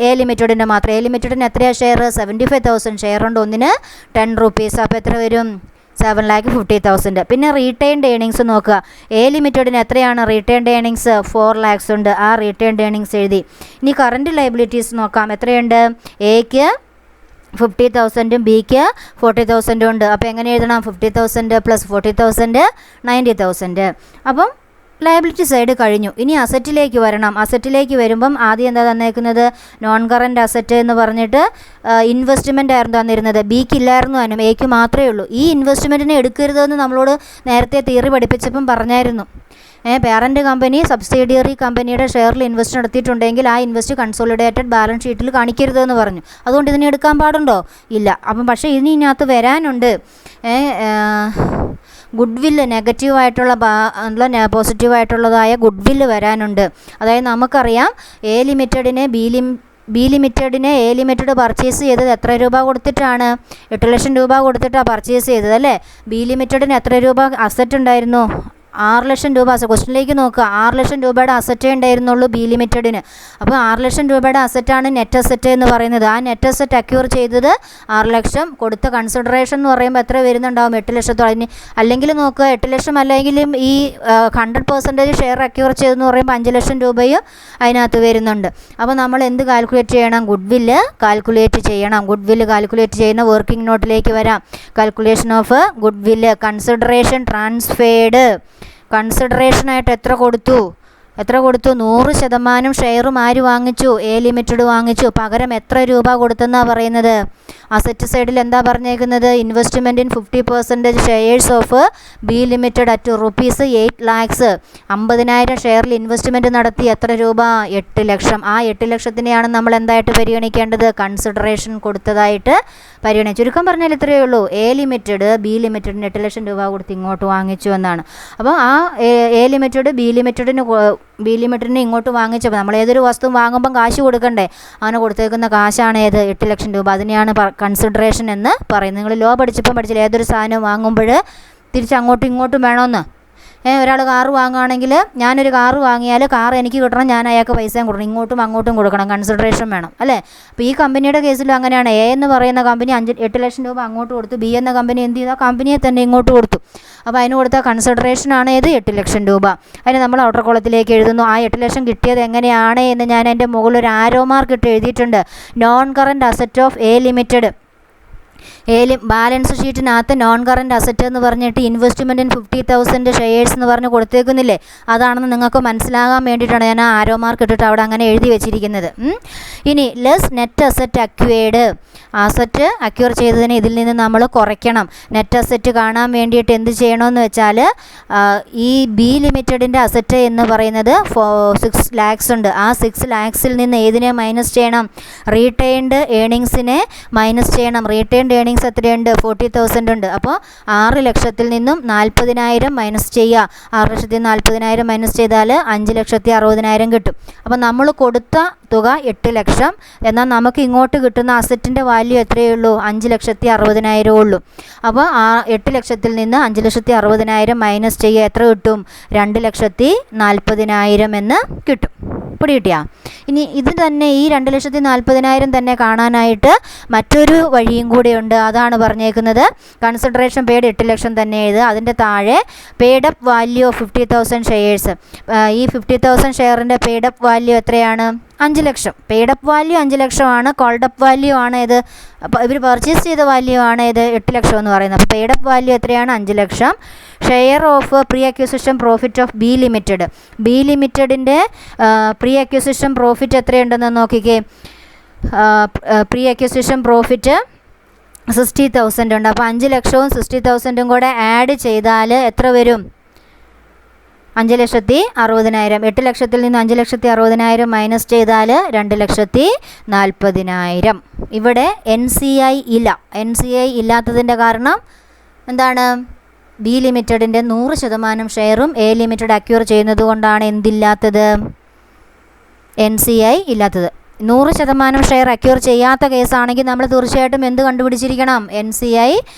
എ ലിമിറ്റഡിൻ്റെ മാത്രം. എ ലിമിറ്റഡിന് എത്രയാണ് ഷെയർ? 75,000 ഷെയർ ഉണ്ട്. ഒന്നിന് 10 rupees. അപ്പോൾ എത്ര വരും? 7,50,000. പിന്നെ റീറ്റെയിൻഡ് ഏണിങ്സ് നോക്കുക. എ ലിമിറ്റഡിന് എത്രയാണ് റീറ്റെയിൻഡ് ഏണിങ്സ്? 4 lakhs ഉണ്ട്. ആ റീറ്റെയിൻഡ് ഏണിങ്സ് എഴുതി. ഇനി കറണ്ട് ലയബിലിറ്റീസ് നോക്കാം. എത്രയുണ്ട്? എക്ക് 50,000 ബിക്ക് 40,000 ഉണ്ട്. അപ്പോൾ എങ്ങനെ എഴുതണം? 50,000 + 40,000 90,000. അപ്പം ലയബിലിറ്റി സൈഡ് കഴിഞ്ഞു. ഇനി അസറ്റിലേക്ക് വരണം. അസറ്റിലേക്ക് വരുമ്പം ആദ്യം എന്താ തന്നേക്കുന്നത്? നോൺ കറൻറ്റ് അസറ്റ് എന്ന് പറഞ്ഞിട്ട് ഇൻവെസ്റ്റ്മെൻ്റ് ആയിരുന്നു തന്നിരുന്നത്. ബിക്ക് ഇല്ലായിരുന്നു, അതിനും എക്ക് മാത്രമേ ഉള്ളൂ. ഈ ഇൻവെസ്റ്റ്മെൻറ്റിനെ എടുക്കരുതെന്ന് നമ്മളോട് നേരത്തെ തിയറി പഠിപ്പിച്ചപ്പം പറഞ്ഞായിരുന്നു. പേരൻറ്റ് കമ്പനി സബ്സിഡിയറി കമ്പനിയുടെ ഷെയറിൽ ഇൻവെസ്റ്റ് നടത്തിയിട്ടുണ്ടെങ്കിൽ ആ ഇൻവെസ്റ്റ് കൺസോളിഡേറ്റഡ് ബാലൻസ് ഷീറ്റിൽ കാണിക്കരുതെന്ന് പറഞ്ഞു. അതുകൊണ്ട് ഇതിനെ എടുക്കാൻ പാടുണ്ടോ? ഇല്ല. അപ്പം പക്ഷേ ഇതിനകത്ത് വരാനുണ്ട് ഗുഡ് വില്ല്. നെഗറ്റീവായിട്ടുള്ള പോസിറ്റീവായിട്ടുള്ളതായ ഗുഡ് വില്ല് വരാനുണ്ട്. അതായത് നമുക്കറിയാം എ ലിമിറ്റഡിനെ ബി ലിമിറ്റഡിനെ എ ലിമിറ്റഡ് പർച്ചേസ് ചെയ്തത് എത്ര രൂപ കൊടുത്തിട്ടാണ്? 8 ലക്ഷം രൂപ കൊടുത്തിട്ടാണ് പർച്ചേസ് ചെയ്തത് അല്ലേ? ബി ലിമിറ്റഡിന് എത്ര രൂപ അസറ്റ് ഉണ്ടായിരുന്നു? 6 ലക്ഷം രൂപ ക്വസ്റ്റ്യനിലേക്ക് നോക്കുക. 6 ലക്ഷം രൂപയുടെ അസറ്റേ ഉണ്ടായിരുന്നുള്ളൂ ബി ലിമിറ്റഡിന്. അപ്പോൾ 6 ലക്ഷം രൂപയുടെ അസറ്റാണ് നെറ്റ് അസറ്റ് എന്ന് പറയുന്നത്. ആ നെറ്റ് അസറ്റ് അക്യൂർ ചെയ്തത് 6 ലക്ഷം. കൊടുത്ത കൺസിഡറേഷൻ എന്ന് പറയുമ്പോൾ എത്ര വരുന്നുണ്ടാവും? 8 ലക്ഷത്തോളം. അല്ലെങ്കിൽ നോക്കുക, 8 ലക്ഷം അല്ലെങ്കിലും ഈ 100% ഷെയർ അക്യൂർ ചെയ്തെന്ന് പറയുമ്പോൾ 5 ലക്ഷം രൂപയും അതിനകത്ത് വരുന്നുണ്ട്. അപ്പോൾ നമ്മൾ എന്ത് കാൽക്കുലേറ്റ് ചെയ്യണം? ഗുഡ് വില്ല് കാൽക്കുലേറ്റ് ചെയ്യണം. ഗുഡ് വില്ല് കാൽക്കുലേറ്റ് ചെയ്യുന്ന വർക്കിംഗ് നോട്ടിലേക്ക് വരാം. Calculation of goodwill. Consideration transferred. കൺസിഡറേഷനായിട്ട് എത്ര കൊടുത്തു? 100% ഷെയറും ആര് വാങ്ങിച്ചു? എ ലിമിറ്റഡ് വാങ്ങിച്ചു. പകരം എത്ര രൂപ കൊടുത്തെന്നാണ് പറയുന്നത്? അസറ്റ് സൈഡിൽ എന്താ പറഞ്ഞേക്കുന്നത്? Investment in 50% shares of B limited at rupees 8 lakhs. 50,000 ഷെയറിൽ ഇൻവെസ്റ്റ്മെൻറ്റ് നടത്തി. എത്ര രൂപ? 8 ലക്ഷം. ആ 8 ലക്ഷത്തിനെയാണ് നമ്മൾ എന്തായിട്ട് പരിഗണിക്കേണ്ടത്? കൺസിഡറേഷൻ കൊടുത്തതായിട്ട് പരിഗണിച്ചു. ചുരുക്കം പറഞ്ഞാൽ ഇത്രയേ ഉള്ളൂ. എ ലിമിറ്റഡ് ബി ലിമിറ്റഡിന് 8 ലക്ഷം രൂപ കൊടുത്ത് ഇങ്ങോട്ട് വാങ്ങിച്ചു എന്നാണ്. അപ്പോൾ ആ എ ലിമിറ്റഡ് ബി ലിമിറ്റഡിന് ഇങ്ങോട്ട് വാങ്ങിച്ചപ്പോൾ നമ്മൾ ഏതൊരു വസ്തു വാങ്ങുമ്പം കാശ് കൊടുക്കണ്ടേ? അങ്ങനെ കൊടുത്തേക്കുന്ന കാശാണ് ഏത്? 8 ലക്ഷം രൂപ. അതിനെയാണ് കൺസിഡറേഷൻ എന്ന് പറയുന്നത്. നിങ്ങൾ ലോ പഠിച്ചില്ല, ഏതൊരു സാധനം വാങ്ങുമ്പോൾ തിരിച്ച് അങ്ങോട്ടും ഇങ്ങോട്ടും വേണമെന്ന്. ഒരാൾ കാറ് വാങ്ങുകയാണെങ്കിൽ, ഞാനൊരു കാറ് വാങ്ങിയാൽ കാർ എനിക്ക് കിട്ടണം, ഞാൻ അയാൾക്ക് പൈസയും കൊടുക്കണം, ഇങ്ങോട്ടും അങ്ങോട്ടും കൊടുക്കണം, കൺസിഡറേഷൻ വേണം അല്ലേ? അപ്പോൾ ഈ കമ്പനിയുടെ കേസിലും അങ്ങനെയാണ്. എ എന്ന് പറയുന്ന കമ്പനി 8 ലക്ഷം രൂപ അങ്ങോട്ട് കൊടുത്തു. ബി എന്ന കമ്പനി എന്ത് ചെയ്താൽ കമ്പനിയെ തന്നെ ഇങ്ങോട്ട് കൊടുത്തു. അപ്പോൾ അതിന് കൊടുത്ത കൺസിഡറേഷനാണ് ഏത്? 8 ലക്ഷം രൂപ. അതിന് നമ്മൾ ഔട്ടർ കോളത്തിലേക്ക് എഴുതുന്നു. ആ 8 ലക്ഷം കിട്ടിയത് എങ്ങനെയാണ് എന്ന് ഞാൻ എൻ്റെ മുകളിൽ ഒരു ആരോ മാർക്ക് ഇട്ട് എഴുതിയിട്ടുണ്ട്. Non current asset of A limited. Balance ഷീറ്റിനകത്ത് നോൺ കറൻറ്റ് അസറ്റ് എന്ന് പറഞ്ഞിട്ട് ഇൻവെസ്റ്റ്മെൻറ്റ് ഇൻ 50,000 ഷെയർസ് എന്ന് പറഞ്ഞ് കൊടുത്തേക്കുന്നില്ലേ? അതാണെന്ന് നിങ്ങൾക്ക് മനസ്സിലാകാൻ വേണ്ടിയിട്ടാണ് ഞാൻ ആ ആരോ മാർക്ക് ഇട്ടിട്ട് അവിടെ അങ്ങനെ എഴുതി വെച്ചിരിക്കുന്നത്. ഇനി less net asset acquired. Asset acquire ചെയ്തതിന് ഇതിൽ നിന്ന് നമ്മൾ കുറയ്ക്കണം. നെറ്റ് അസറ്റ് കാണാൻ വേണ്ടിയിട്ട് എന്ത് ചെയ്യണമെന്ന് വെച്ചാൽ, ഈ ബി ലിമിറ്റഡിൻ്റെ അസറ്റ് എന്ന് പറയുന്നത് 6 lakhs ഉണ്ട്. ആ 6 lakhsൽ നിന്ന് ഏതിനെ മൈനസ് ചെയ്യണം? റീറ്റെയിൻഡ് ഏണിങ്സിനെ മൈനസ് ചെയ്യണം. റീറ്റെയിൻഡ് ഏണിങ്സ് എത്രയുണ്ട്? 40,000 ഉണ്ട്. അപ്പോൾ 6 ലക്ഷത്തിൽ നിന്നും 40,000 മൈനസ് ചെയ്യുക. 6 ലക്ഷത്തിൽ 40,000 മൈനസ് ചെയ്താൽ 5,60,000 കിട്ടും. അപ്പോൾ നമ്മൾ കൊടുത്ത തുക 8 ലക്ഷം. എന്നാൽ നമുക്ക് ഇങ്ങോട്ട് കിട്ടുന്ന അസറ്റിൻ്റെ വാല്യൂ എത്രയേ ഉള്ളൂ? 5,60,000 ഉള്ളൂ. അപ്പോൾ ആ 8 ലക്ഷത്തിൽ നിന്ന് 5,60,000 മൈനസ് ചെയ്യുക. എത്ര കിട്ടും? 2,40,000 എന്ന് കിട്ടും. പിടി കിട്ടിയാ? ഇനി ഇത് തന്നെ, ഈ 2,40,000 തന്നെ കാണാനായിട്ട് മറ്റൊരു വഴിയും കൂടെയുണ്ട്. അതാണ് പറഞ്ഞേക്കുന്നത്. കൺസിഡറേഷൻ പെയ്ഡ് 8 ലക്ഷം തന്നെ എഴുതുക. അതിൻ്റെ താഴെ പെയ്ഡപ്പ് വാല്യൂ ഓഫ് 50,000 ഷെയർസ്. ഈ 50,000 ഷെയറിൻ്റെ പെയ്ഡപ്പ് വാല്യൂ എത്രയാണ്? 5 ലക്ഷം. പെയ്ഡപ്പ് വാല്യൂ 5 ലക്ഷമാണ്. കോൾഡപ്പ് വാല്യൂ ആണ് ഇത്. അപ്പോൾ ഇവർ പർച്ചേസ് ചെയ്ത വാല്യൂ ആണ് ഇത് 8 ലക്ഷം എന്ന് പറയുന്നത്. അപ്പോൾ പെയ്ഡപ്പ് വാല്യൂ എത്രയാണ്? 5 ലക്ഷം. Share of pre acquisition profit of B limited. B ലിമിറ്റഡിൻ്റെ പ്രീ അക്വിസിഷൻ പ്രോഫിറ്റ് എത്രയുണ്ടെന്ന് നോക്കിക്കേ. പ്രീ അക്വിസിഷൻ പ്രോഫിറ്റ് 60,000 ഉണ്ട്. അപ്പോൾ 5 ലക്ഷവും 60,000 കൂടെ ആഡ് ചെയ്താൽ എത്ര വരും? 5,60,000. 8 ലക്ഷത്തിൽ നിന്ന് 5,60,000 മൈനസ് ചെയ്താൽ 2,40,000. ഇവിടെ NCI ഇല്ല. NCI ഇല്ലാത്തതിൻ്റെ കാരണം എന്താണ്? ബി ലിമിറ്റഡിൻ്റെ 100% ഷെയറും എ ലിമിറ്റഡ് അക്യൂർ ചെയ്യുന്നത് കൊണ്ടാണ് എന്തില്ലാത്തത്? NCI ഇല്ലാത്തത്. 100% ഷെയർ അക്യൂർ ചെയ്യാത്ത കേസാണെങ്കിൽ നമ്മൾ തീർച്ചയായിട്ടും എന്ത് കണ്ടുപിടിച്ചിരിക്കണം? NCI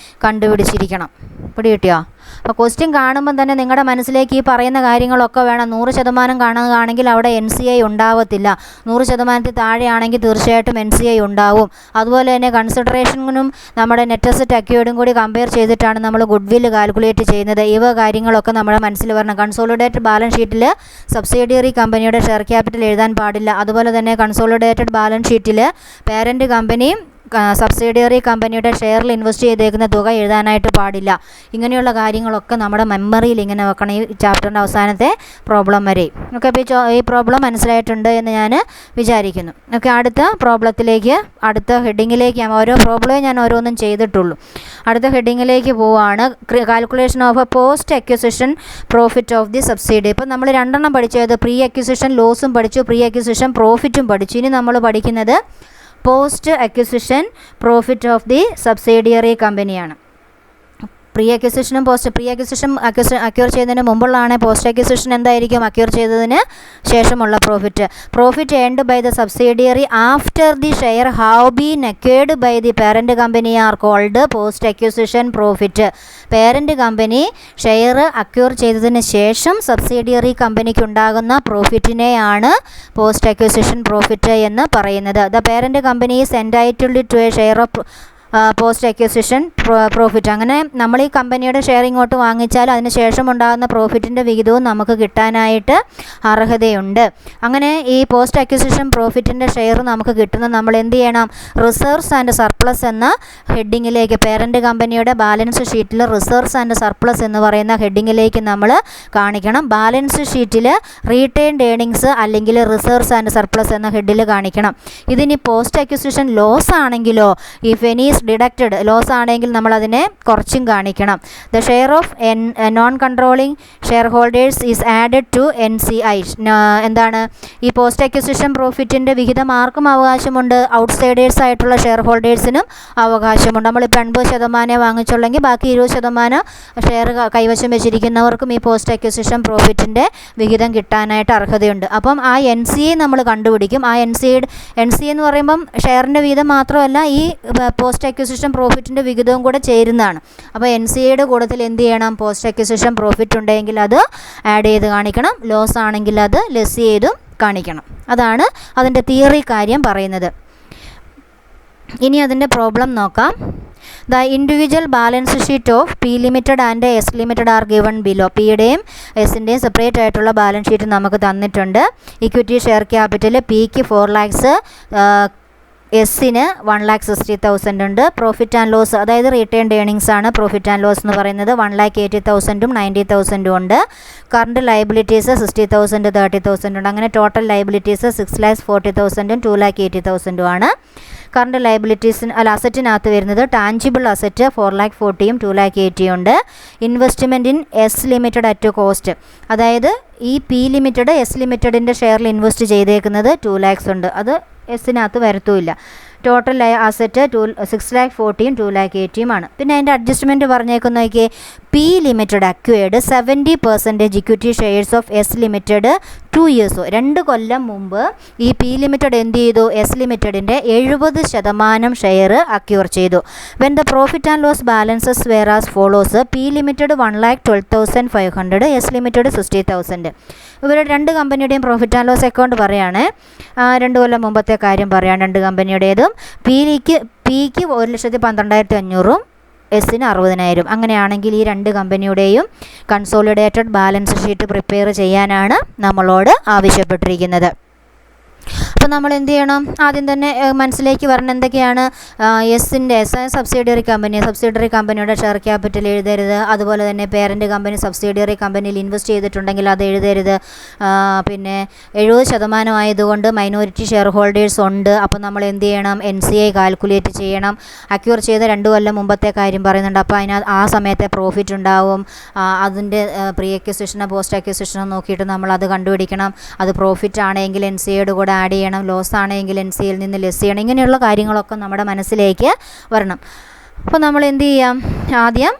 കണ്ടുപിടിച്ചിരിക്കണം. പിടി കിട്ടിയോ? അപ്പോൾ ക്വസ്റ്റ്യൻ കാണുമ്പം തന്നെ നിങ്ങളുടെ മനസ്സിലേക്ക് ഈ പറയുന്ന കാര്യങ്ങളൊക്കെ വേണം. 100% കാണുകയാണെങ്കിൽ അവിടെ NCI ഉണ്ടാവത്തില്ല. 100% താഴെയാണെങ്കിൽ തീർച്ചയായിട്ടും NCI ഉണ്ടാവും. അതുപോലെ തന്നെ കൺസിഡറേഷനും നമ്മുടെ നെറ്റ് അസറ്റ് അക്യൂർഡും കൂടി കമ്പയർ ചെയ്തിട്ടാണ് നമ്മൾ ഗുഡ് വില്ല് കാൽക്കുലേറ്റ് ചെയ്യുന്നത്. ഇവ കാര്യങ്ങളൊക്കെ നമ്മുടെ മനസ്സിൽ വരണം. കൺസോളിഡേറ്റഡ് ബാലൻസ് ഷീറ്റിൽ സബ്സിഡിയറി കമ്പനിയുടെ ഷെയർ ക്യാപിറ്റൽ എഴുതാൻ പാടില്ല. അതുപോലെ തന്നെ കൺസോളിഡേറ്റഡ് ബാലൻസ് ഷീറ്റിൽ പേരൻറ്റ് കമ്പനിയും സബ്സിഡിയറി കമ്പനിയുടെ ഷെയറിൽ ഇൻവെസ്റ്റ് ചെയ്തേക്കുന്ന തുക എഴുതാനായിട്ട് പാടില്ല. ഇങ്ങനെയുള്ള കാര്യങ്ങളൊക്കെ നമ്മുടെ മെമ്മറിയിൽ ഇങ്ങനെ വെക്കണം. ഈ ചാപ്റ്ററിൻ്റെ അവസാനത്തെ പ്രോബ്ലം വരെ. ഓക്കെ, അപ്പോൾ ഈ പ്രോബ്ലം മനസ്സിലായിട്ടുണ്ട് എന്ന് ഞാൻ വിചാരിക്കുന്നു. ഓക്കെ, അടുത്ത പ്രോബ്ലത്തിലേക്ക്, അടുത്ത ഹെഡിങ്ങിലേക്ക്, ഓരോ പ്രോബ്ലമേ ഞാൻ ഓരോന്നും ചെയ്തിട്ടുള്ളൂ. അടുത്ത ഹെഡിങ്ങിലേക്ക് പോവുകയാണ്. Calculation of A post acquisition profit of the subsidy. ഇപ്പം നമ്മൾ 2 പഠിച്ചത് പ്രീ അക്വിസിഷൻ ലോസും പഠിച്ചു, പ്രീ അക്വിസിഷൻ പ്രോഫിറ്റും പഠിച്ചു. ഇനി നമ്മൾ പഠിക്കുന്നത് post acquisition profit of the subsidiary കമ്പനിയാണ്. പ്രീ അക്വിസിഷനും പ്രീ അക്വിസിഷൻ അക്യൂർ ചെയ്യുന്നതിന് മുമ്പുള്ളതാണ്. പോസ്റ്റ് അക്വിസിഷൻ എന്തായിരിക്കും? അക്യൂർ ചെയ്തതിന് ശേഷമുള്ള profit earned by the subsidiary after the share have been acquired by the parent company are called post acquisition profit. Parent company share accrue ചെയ്തതിന് ശേഷം subsidiary കമ്പനിക്ക് ഉണ്ടാകുന്ന പ്രോഫിറ്റിനെയാണ് post acquisition profit എന്ന് പറയുന്നത്. The parent company is entitled to a share of post acquisition profit. അങ്ങനെ നമ്മൾ ഈ കമ്പനിയുടെ ഷെയർ ഇങ്ങോട്ട് വാങ്ങിച്ചാൽ അതിന് ശേഷം ഉണ്ടാകുന്ന പ്രോഫിറ്റിൻ്റെ വിഹിതവും നമുക്ക് കിട്ടാനായിട്ട് അർഹതയുണ്ട്. അങ്ങനെ ഈ പോസ്റ്റ് അക്വിസിഷൻ പ്രോഫിറ്റിൻ്റെ ഷെയർ നമുക്ക് കിട്ടുന്ന നമ്മൾ എന്ത് ചെയ്യണം? റിസർവ്സ് ആൻഡ് സർപ്ലസ് എന്ന ഹെഡിങ്ങിലേക്ക്, പേരൻറ്റ് കമ്പനിയുടെ ബാലൻസ് ഷീറ്റിൽ റിസർവ്സ് ആൻഡ് സർപ്ലസ് എന്ന് പറയുന്ന ഹെഡിങ്ങിലേക്ക് നമ്മൾ കാണിക്കണം. ബാലൻസ് ഷീറ്റിൽ റീറ്റെയിൻഡ് ഏണിങ്സ് അല്ലെങ്കിൽ റിസർവ്സ് ആൻഡ് സർപ്ലസ് എന്ന ഹെഡിൽ കാണിക്കണം. ഇതിനി പോസ്റ്റ് അക്വിസിഷൻ ലോസ് ആണെങ്കിലോ, ഇഫ് എനി ഡിഡക്റ്റഡ് ലോസ് ആണെങ്കിൽ നമ്മൾ അതിനെ കുറച്ചും കാണിക്കണം. The share of non controlling share holders is added to NCI. എന്താണ് ഈ പോസ്റ്റ് അക്വിസിഷൻ പ്രോഫിറ്റിൻ്റെ വിഹിതം ആർക്കും അവകാശമുണ്ട്? ഔട്ട്സൈഡേഴ്സ് ആയിട്ടുള്ള ഷെയർ ഹോൾഡേഴ്സിനും അവകാശമുണ്ട്. നമ്മളിപ്പോൾ 80% വാങ്ങിച്ചുള്ളെങ്കിൽ ബാക്കി 20% ഷെയർ കൈവശം വെച്ചിരിക്കുന്നവർക്കും ഈ പോസ്റ്റ് അക്വിസിഷൻ പ്രോഫിറ്റിൻ്റെ വിഹിതം കിട്ടാനായിട്ട് അർഹതയുണ്ട്. അപ്പം ആ NCA നമ്മൾ കണ്ടുപിടിക്കും. ആ NCA എന്ന് പറയുമ്പം ഷെയറിൻ്റെ വിഹിതം മാത്രമല്ല, ഈ പോസ്റ്റ് അക്വിസിഷൻ പ്രോഫിറ്റിൻ്റെ വിഹിതവും കൂടെ ചേരുന്നതാണ്. അപ്പോൾ NCAയുടെ കൂട്ടത്തിൽ എന്ത് ചെയ്യണം? പോസ്റ്റ് അക്വിസിഷൻ പ്രോഫിറ്റ് ഉണ്ടെങ്കിൽ അത് ആഡ് ചെയ്ത് കാണിക്കണം, ലോസ് ആണെങ്കിൽ അത് ലെസ് ചെയ്തും കാണിക്കണം. അതാണ് അതിൻ്റെ തിയറി കാര്യം പറയുന്നത്. ഇനി അതിൻ്റെ പ്രോബ്ലം നോക്കാം. The individual balance sheet of P limited and S limited are given below. പിയുടെയും എസിൻ്റെയും സെപ്പറേറ്റ് ആയിട്ടുള്ള ബാലൻസ് ഷീറ്റ് നമുക്ക് തന്നിട്ടുണ്ട്. ഇക്വിറ്റി ഷെയർ ക്യാപിറ്റൽ Pക്ക് 4 lakhs, എസ്സിന് 1,60,000 ഉണ്ട്. പ്രോഫിറ്റ് ആൻഡ് ലോസ്, അതായത് റീറ്റെയിൻഡ് ഏണിങ്സ് ആണ് പ്രോഫിറ്റ് ആൻഡ് ലോസ് എന്ന് പറയുന്നത്. 1,80,000 90,000 ഉണ്ട്. കറണ്ട് ലയബിലിറ്റീസ് 60,000 30,000 ഉണ്ട്. അങ്ങനെ ടോട്ടൽ ലയബിലിറ്റീസ് 6,40,000 2,80,000 ആണ്. കറണ്ട് ലയബിലിറ്റീസിന് അസറ്റിനകത്ത് വരുന്നത് ടാഞ്ചിബിൾ അസറ്റ് 4,40,000 2,80,000 ഉണ്ട്. Investment in S limited at cost, അതായത് ഈ P ലിമിറ്റഡ് എസ് ലിമിറ്റഡിൻ്റെ ഷെയറിൽ ഇൻവെസ്റ്റ് ചെയ്തേക്കുന്നത് 2 lakhs ഉണ്ട്. അത് എസ്സിനകത്ത് വരത്തുമില്ല. ടോട്ടൽ അസറ്റ് 6,40,000 2,80,000 ആണ്. പിന്നെ അതിൻ്റെ അഡ്ജസ്റ്റ്മെൻറ്റ് പറഞ്ഞേക്കുന്നതൊക്കെ P limited acquired 70% equity shares of S limited 2 years, 2 കൊല്ലം മുമ്പ് ഈ P ലിമിറ്റഡ് എന്ത് ചെയ്തു? എസ് ലിമിറ്റഡിൻ്റെ 70% ഷെയർ അക്യൂർ ചെയ്തു. When the profit and loss balances were as follows. P limited 1,12,500, S limited 60,000. ഇവരുടെ 2 കമ്പനിയുടെയും പ്രോഫിറ്റ് ആൻഡ് ലോസ് അക്കൗണ്ട് പറയുകയാണ്. 2 കൊല്ലം മുമ്പത്തെ കാര്യം പറയാം 2 കമ്പനിയുടേതും. Pക്ക് 1,12,500, എസ്സിന് 60,000. അങ്ങനെയാണെങ്കിൽ ഈ 2 കമ്പനിയുടെയും കൺസോളിഡേറ്റഡ് ബാലൻസ് ഷീറ്റ് പ്രിപ്പയർ ചെയ്യാനാണ് നമ്മളോട് ആവശ്യപ്പെട്ടിരിക്കുന്നത്. അപ്പോൾ നമ്മൾ എന്ത് ചെയ്യണം? ആദ്യം തന്നെ മനസ്സിലേക്ക് വരണം എന്തൊക്കെയാണ്? എസിൻ്റെ സബ്സിഡിയറി കമ്പനിയുടെ ഷെയർ ക്യാപിറ്റൽ എഴുതരുത്. അതുപോലെ തന്നെ പേരൻറ്റ് കമ്പനി സബ്സിഡിയറി കമ്പനിയിൽ ഇൻവെസ്റ്റ് ചെയ്തിട്ടുണ്ടെങ്കിൽ അത് എഴുതരുത്. പിന്നെ 70% ആയതുകൊണ്ട് മൈനോറിറ്റി ഷെയർ ഹോൾഡേഴ്സ് ഉണ്ട്. അപ്പോൾ നമ്മൾ എന്ത് ചെയ്യണം? NCA കാൽക്കുലേറ്റ് ചെയ്യണം. അക്യൂർ ചെയ്ത 2 കൊല്ലം മുമ്പത്തെ കാര്യം പറയുന്നുണ്ട്. അപ്പോൾ ആ സമയത്തെ പ്രോഫിറ്റ് ഉണ്ടാവും. അതിൻ്റെ പ്രീ അക്വിസിഷനോ പോസ്റ്റ് അക്വിസിഷനോ നോക്കിയിട്ട് നമ്മൾ അത് കണ്ടുപിടിക്കണം. അത് പ്രോഫിറ്റ് ആണെങ്കിൽ NCAയുടെ കൂടെ ആഡ് ചെയ്യണം, ലോസ് ആണെങ്കിൽ NCAയിൽ നിന്ന് ലെസ് ചെയ്യണം. ഇങ്ങനെയുള്ള കാര്യങ്ങളൊക്കെ നമ്മുടെ മനസ്സിലേക്ക് വരണം. അപ്പോൾ നമ്മൾ എന്ത് ചെയ്യാം? ആദ്യം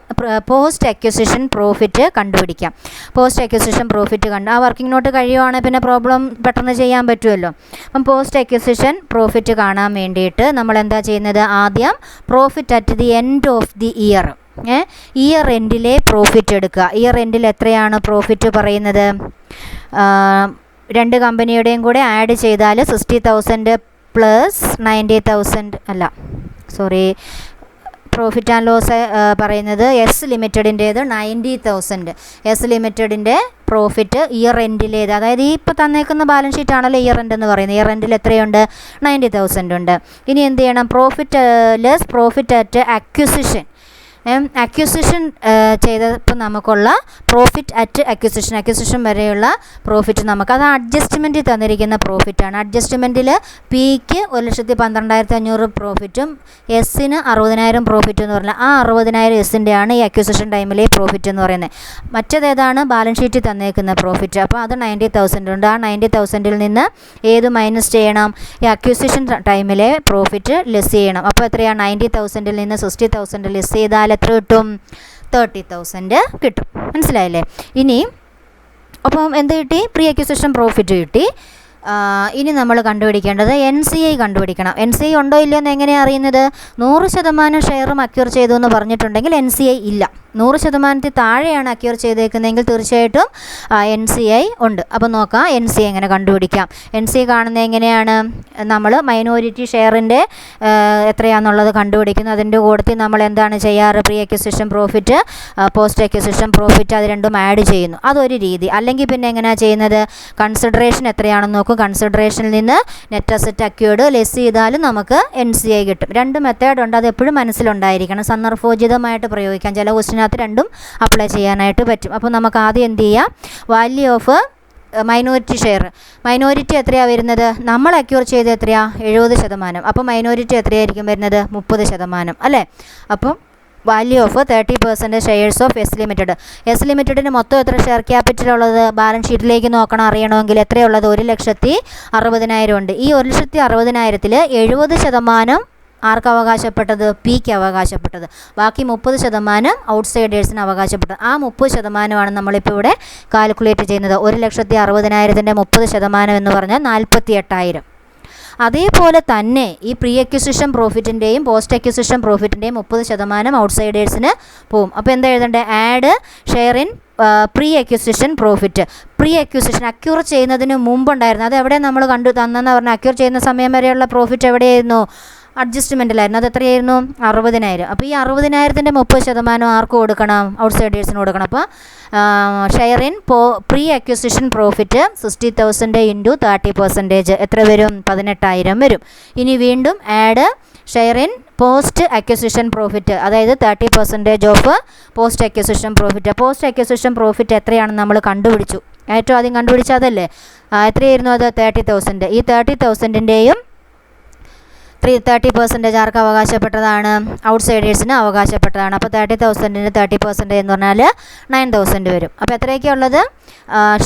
പോസ്റ്റ് അക്വിസിഷൻ പ്രോഫിറ്റ് കണ്ടുപിടിക്കാം. പോസ്റ്റ് അക്വിസിഷൻ പ്രോഫിറ്റ് ആ വർക്കിംഗ് നോട്ട് കഴിയുവാണെങ്കിൽ പിന്നെ പ്രോബ്ലം പെട്ടെന്ന് ചെയ്യാൻ പറ്റുമല്ലോ. അപ്പം പോസ്റ്റ് അക്വിസിഷൻ പ്രോഫിറ്റ് കാണാൻ വേണ്ടിയിട്ട് നമ്മൾ എന്താ ചെയ്യുന്നത്? ആദ്യം profit at the end of the year, year എൻഡിലെ പ്രോഫിറ്റ് എടുക്കുക. ഇയർ എൻഡിൽ എത്രയാണ് പ്രോഫിറ്റ് പറയുന്നത്? 2 കമ്പനിയുടെയും കൂടെ ആഡ് ചെയ്താൽ 60,000 പ്ലസ് 90,000 അല്ല സോറി പ്രോഫിറ്റ് ആൻഡ് ലോസ് പറയുന്നത് എസ് ലിമിറ്റഡിൻ്റേത് 90,000. എസ് ലിമിറ്റഡിൻ്റെ പ്രോഫിറ്റ് ഇയർ എൻഡിലേത്, അതായത് ഈ ഇപ്പോൾ തന്നേക്കുന്ന ബാലൻസ് ഷീറ്റ് ആണല്ലോ ഇയർ എൻഡ് എന്ന് പറയുന്നത്. ഇയർ എൻഡിൽ എത്രയുണ്ട്? 90,000 ഉണ്ട്. ഇനി എന്ത് ചെയ്യണം? Profit less profit at acquisition ചെയ്തപ്പോൾ നമുക്കുള്ള പ്രോഫിറ്റ് അറ്റ് അക്വിസിഷൻ വരെയുള്ള പ്രോഫിറ്റ് അത് അഡ്ജസ്റ്റ്മെൻറ്റിൽ തന്നിരിക്കുന്ന പ്രോഫിറ്റാണ്. അഡ്ജസ്റ്റ്മെൻറ്റിൽ Pക്ക് 1,12,500 പ്രോഫിറ്റും എസ്സിന് 60,000 പ്രോഫിറ്റ് എന്ന് പറഞ്ഞാൽ ആ 60,000 എസ്സിൻ്റെയാണ് ഈ അക്വിസിഷൻ ടൈമിലെ പ്രോഫിറ്റ് എന്ന് പറയുന്നത്. മറ്റേതാണ് ബാലൻസ് ഷീറ്റിൽ തന്നേക്കുന്ന പ്രോഫിറ്റ്. അപ്പോൾ അത് 90,000 ഉണ്ട്. ആ 90,000-ൽ നിന്ന് ഏത് മൈനസ് ചെയ്യണം? ഈ അക്വിസിഷൻ ടൈമിലെ പ്രോഫിറ്റ് ലെസ് ചെയ്യണം. അപ്പോൾ എത്രയാണ്? 90,000-ൽ നിന്ന് 60,000 ലെസ് ചെയ്താൽ എത്ര കിട്ടും? 30,000 കിട്ടും. മനസ്സിലായില്ലേ? ഇനി അപ്പം എന്ത് കിട്ടി? പ്രീ അക്വിസിഷൻ പ്രോഫിറ്റ് കിട്ടി. ഇനി നമ്മൾ കണ്ടുപിടിക്കേണ്ടത് NCI കണ്ടുപിടിക്കണം. NCI ഉണ്ടോ ഇല്ലയോ എന്ന് എങ്ങനെയാണ് അറിയുന്നത്? 100% ഷെയറും അക്യൂർ ചെയ്തു എന്ന് പറഞ്ഞിട്ടുണ്ടെങ്കിൽ NCI ഇല്ല. 100% താഴെയാണ് അക്യൂർ ചെയ്തേക്കുന്നതെങ്കിൽ തീർച്ചയായിട്ടും NCI ഉണ്ട്. അപ്പോൾ നോക്കാം NCI എങ്ങനെ കണ്ടുപിടിക്കാം. NCI കാണുന്നത് എങ്ങനെയാണ്? നമ്മൾ മൈനോറിറ്റി ഷെയറിൻ്റെ എത്രയാണെന്നുള്ളത് കണ്ടുപിടിക്കുന്നു. അതിൻ്റെ കൂട്ടത്തിൽ നമ്മൾ എന്താണ് ചെയ്യാറ്? Pre acquisition profit, post acquisition profit, അത് രണ്ടും ആഡ് ചെയ്യുന്നു. അതൊരു രീതി. അല്ലെങ്കിൽ പിന്നെ എങ്ങനെയാണ് ചെയ്യുന്നത്? കൺസിഡറേഷൻ എത്രയാണെന്ന് നോക്കും. കൺസിഡറേഷനിൽ നിന്ന് നെറ്റ് അസറ്റ് അക്യൂർഡ് ലെസ് ചെയ്താലും നമുക്ക് NCI കിട്ടും. രണ്ട് മെത്തേഡ് ഉണ്ട്. അത് എപ്പോഴും മനസ്സിലുണ്ടായിരിക്കണം. സന്ദർഭോചിതമായിട്ട് പ്രയോഗിക്കാം. ചില ക്വസ്റ്റിനകത്ത് രണ്ടും അപ്ലൈ ചെയ്യാനായിട്ട് പറ്റും. അപ്പോൾ നമുക്ക് ആദ്യം എന്ത് ചെയ്യാം? Value of minority share. Minority എത്രയാണ് വരുന്നത്? നമ്മൾ അക്യൂർ ചെയ്ത് എത്രയാണ്? 70%. അപ്പോൾ മൈനോറിറ്റി എത്രയായിരിക്കും വരുന്നത്? 30%, അല്ലേ? അപ്പം value of 30% shares of S limited. S ലിമിറ്റഡിന് മൊത്തം എത്ര ഷെയർ ക്യാപിറ്റൽ ഉള്ളത്? ബാലൻസ് ഷീറ്റിലേക്ക് നോക്കണം. അറിയണമെങ്കിൽ എത്രയുള്ളത്? 1,60,000 ഉണ്ട്. ഈ 1,60,000-ൽ 70% ആർക്ക് അവകാശപ്പെട്ടത്? പിക്ക് അവകാശപ്പെട്ടത്. ബാക്കി 30% ഔട്ട്സൈഡേഴ്സിന് അവകാശപ്പെട്ടത്. ആ 30%മാണ് നമ്മളിപ്പോൾ ഇവിടെ കാൽക്കുലേറ്റ് ചെയ്യുന്നത്. 1,60,000-ൻ്റെ 30% എന്ന് പറഞ്ഞാൽ 48,000. അതേപോലെ തന്നെ ഈ പ്രീ അക്വിസിഷൻ പ്രോഫിറ്റിൻ്റെയും പോസ്റ്റ് അക്വിസിഷൻ പ്രോഫിറ്റിൻ്റെയും 30% ഔട്ട്സൈഡേഴ്സിന് പോവും. അപ്പോൾ എന്താ എഴുതണ്ടേ? Add share in pre acquisition profit. Pre acquisition acquire ചെയ്യുന്നതിന് മുമ്പുണ്ടായിരുന്നു. അത് എവിടെ നമ്മൾ കണ്ടു തന്നെന്ന് പറഞ്ഞാൽ അക്യൂർ ചെയ്യുന്ന സമയം വരെയുള്ള പ്രോഫിറ്റ് എവിടെയായിരുന്നു? അഡ്ജസ്റ്റ്മെൻറ്റിലായിരുന്നു. അത് എത്രയായിരുന്നു? 60,000. അപ്പോൾ ഈ 60,000-ൻ്റെ 30% ആർക്ക് കൊടുക്കണം? ഔട്ട്സൈഡേഴ്സിന് കൊടുക്കണം. അപ്പോൾ share in pre acquisition profit 60,000 into 30% എത്ര വരും? 18,000 വരും. ഇനി വീണ്ടും add share in post acquisition profit, അതായത് 30% of post acquisition profit. Post acquisition profit എത്രയാണെന്ന് നമ്മൾ കണ്ടുപിടിച്ചു. ഏറ്റവും ആദ്യം കണ്ടുപിടിച്ചതല്ലേ? എത്രയായിരുന്നു അത്? 30,000. ഈ 30,000-ൻ്റെയും 30% ആർക്ക് അവകാശപ്പെട്ടതാണ്? ഔട്ട്സൈഡേഴ്സിന് അവകാശപ്പെട്ടതാണ്. അപ്പോൾ 30,000-ന് 30% എന്ന് പറഞ്ഞാൽ 9,000 വരും. അപ്പോൾ എത്രയൊക്കെയുള്ളത്?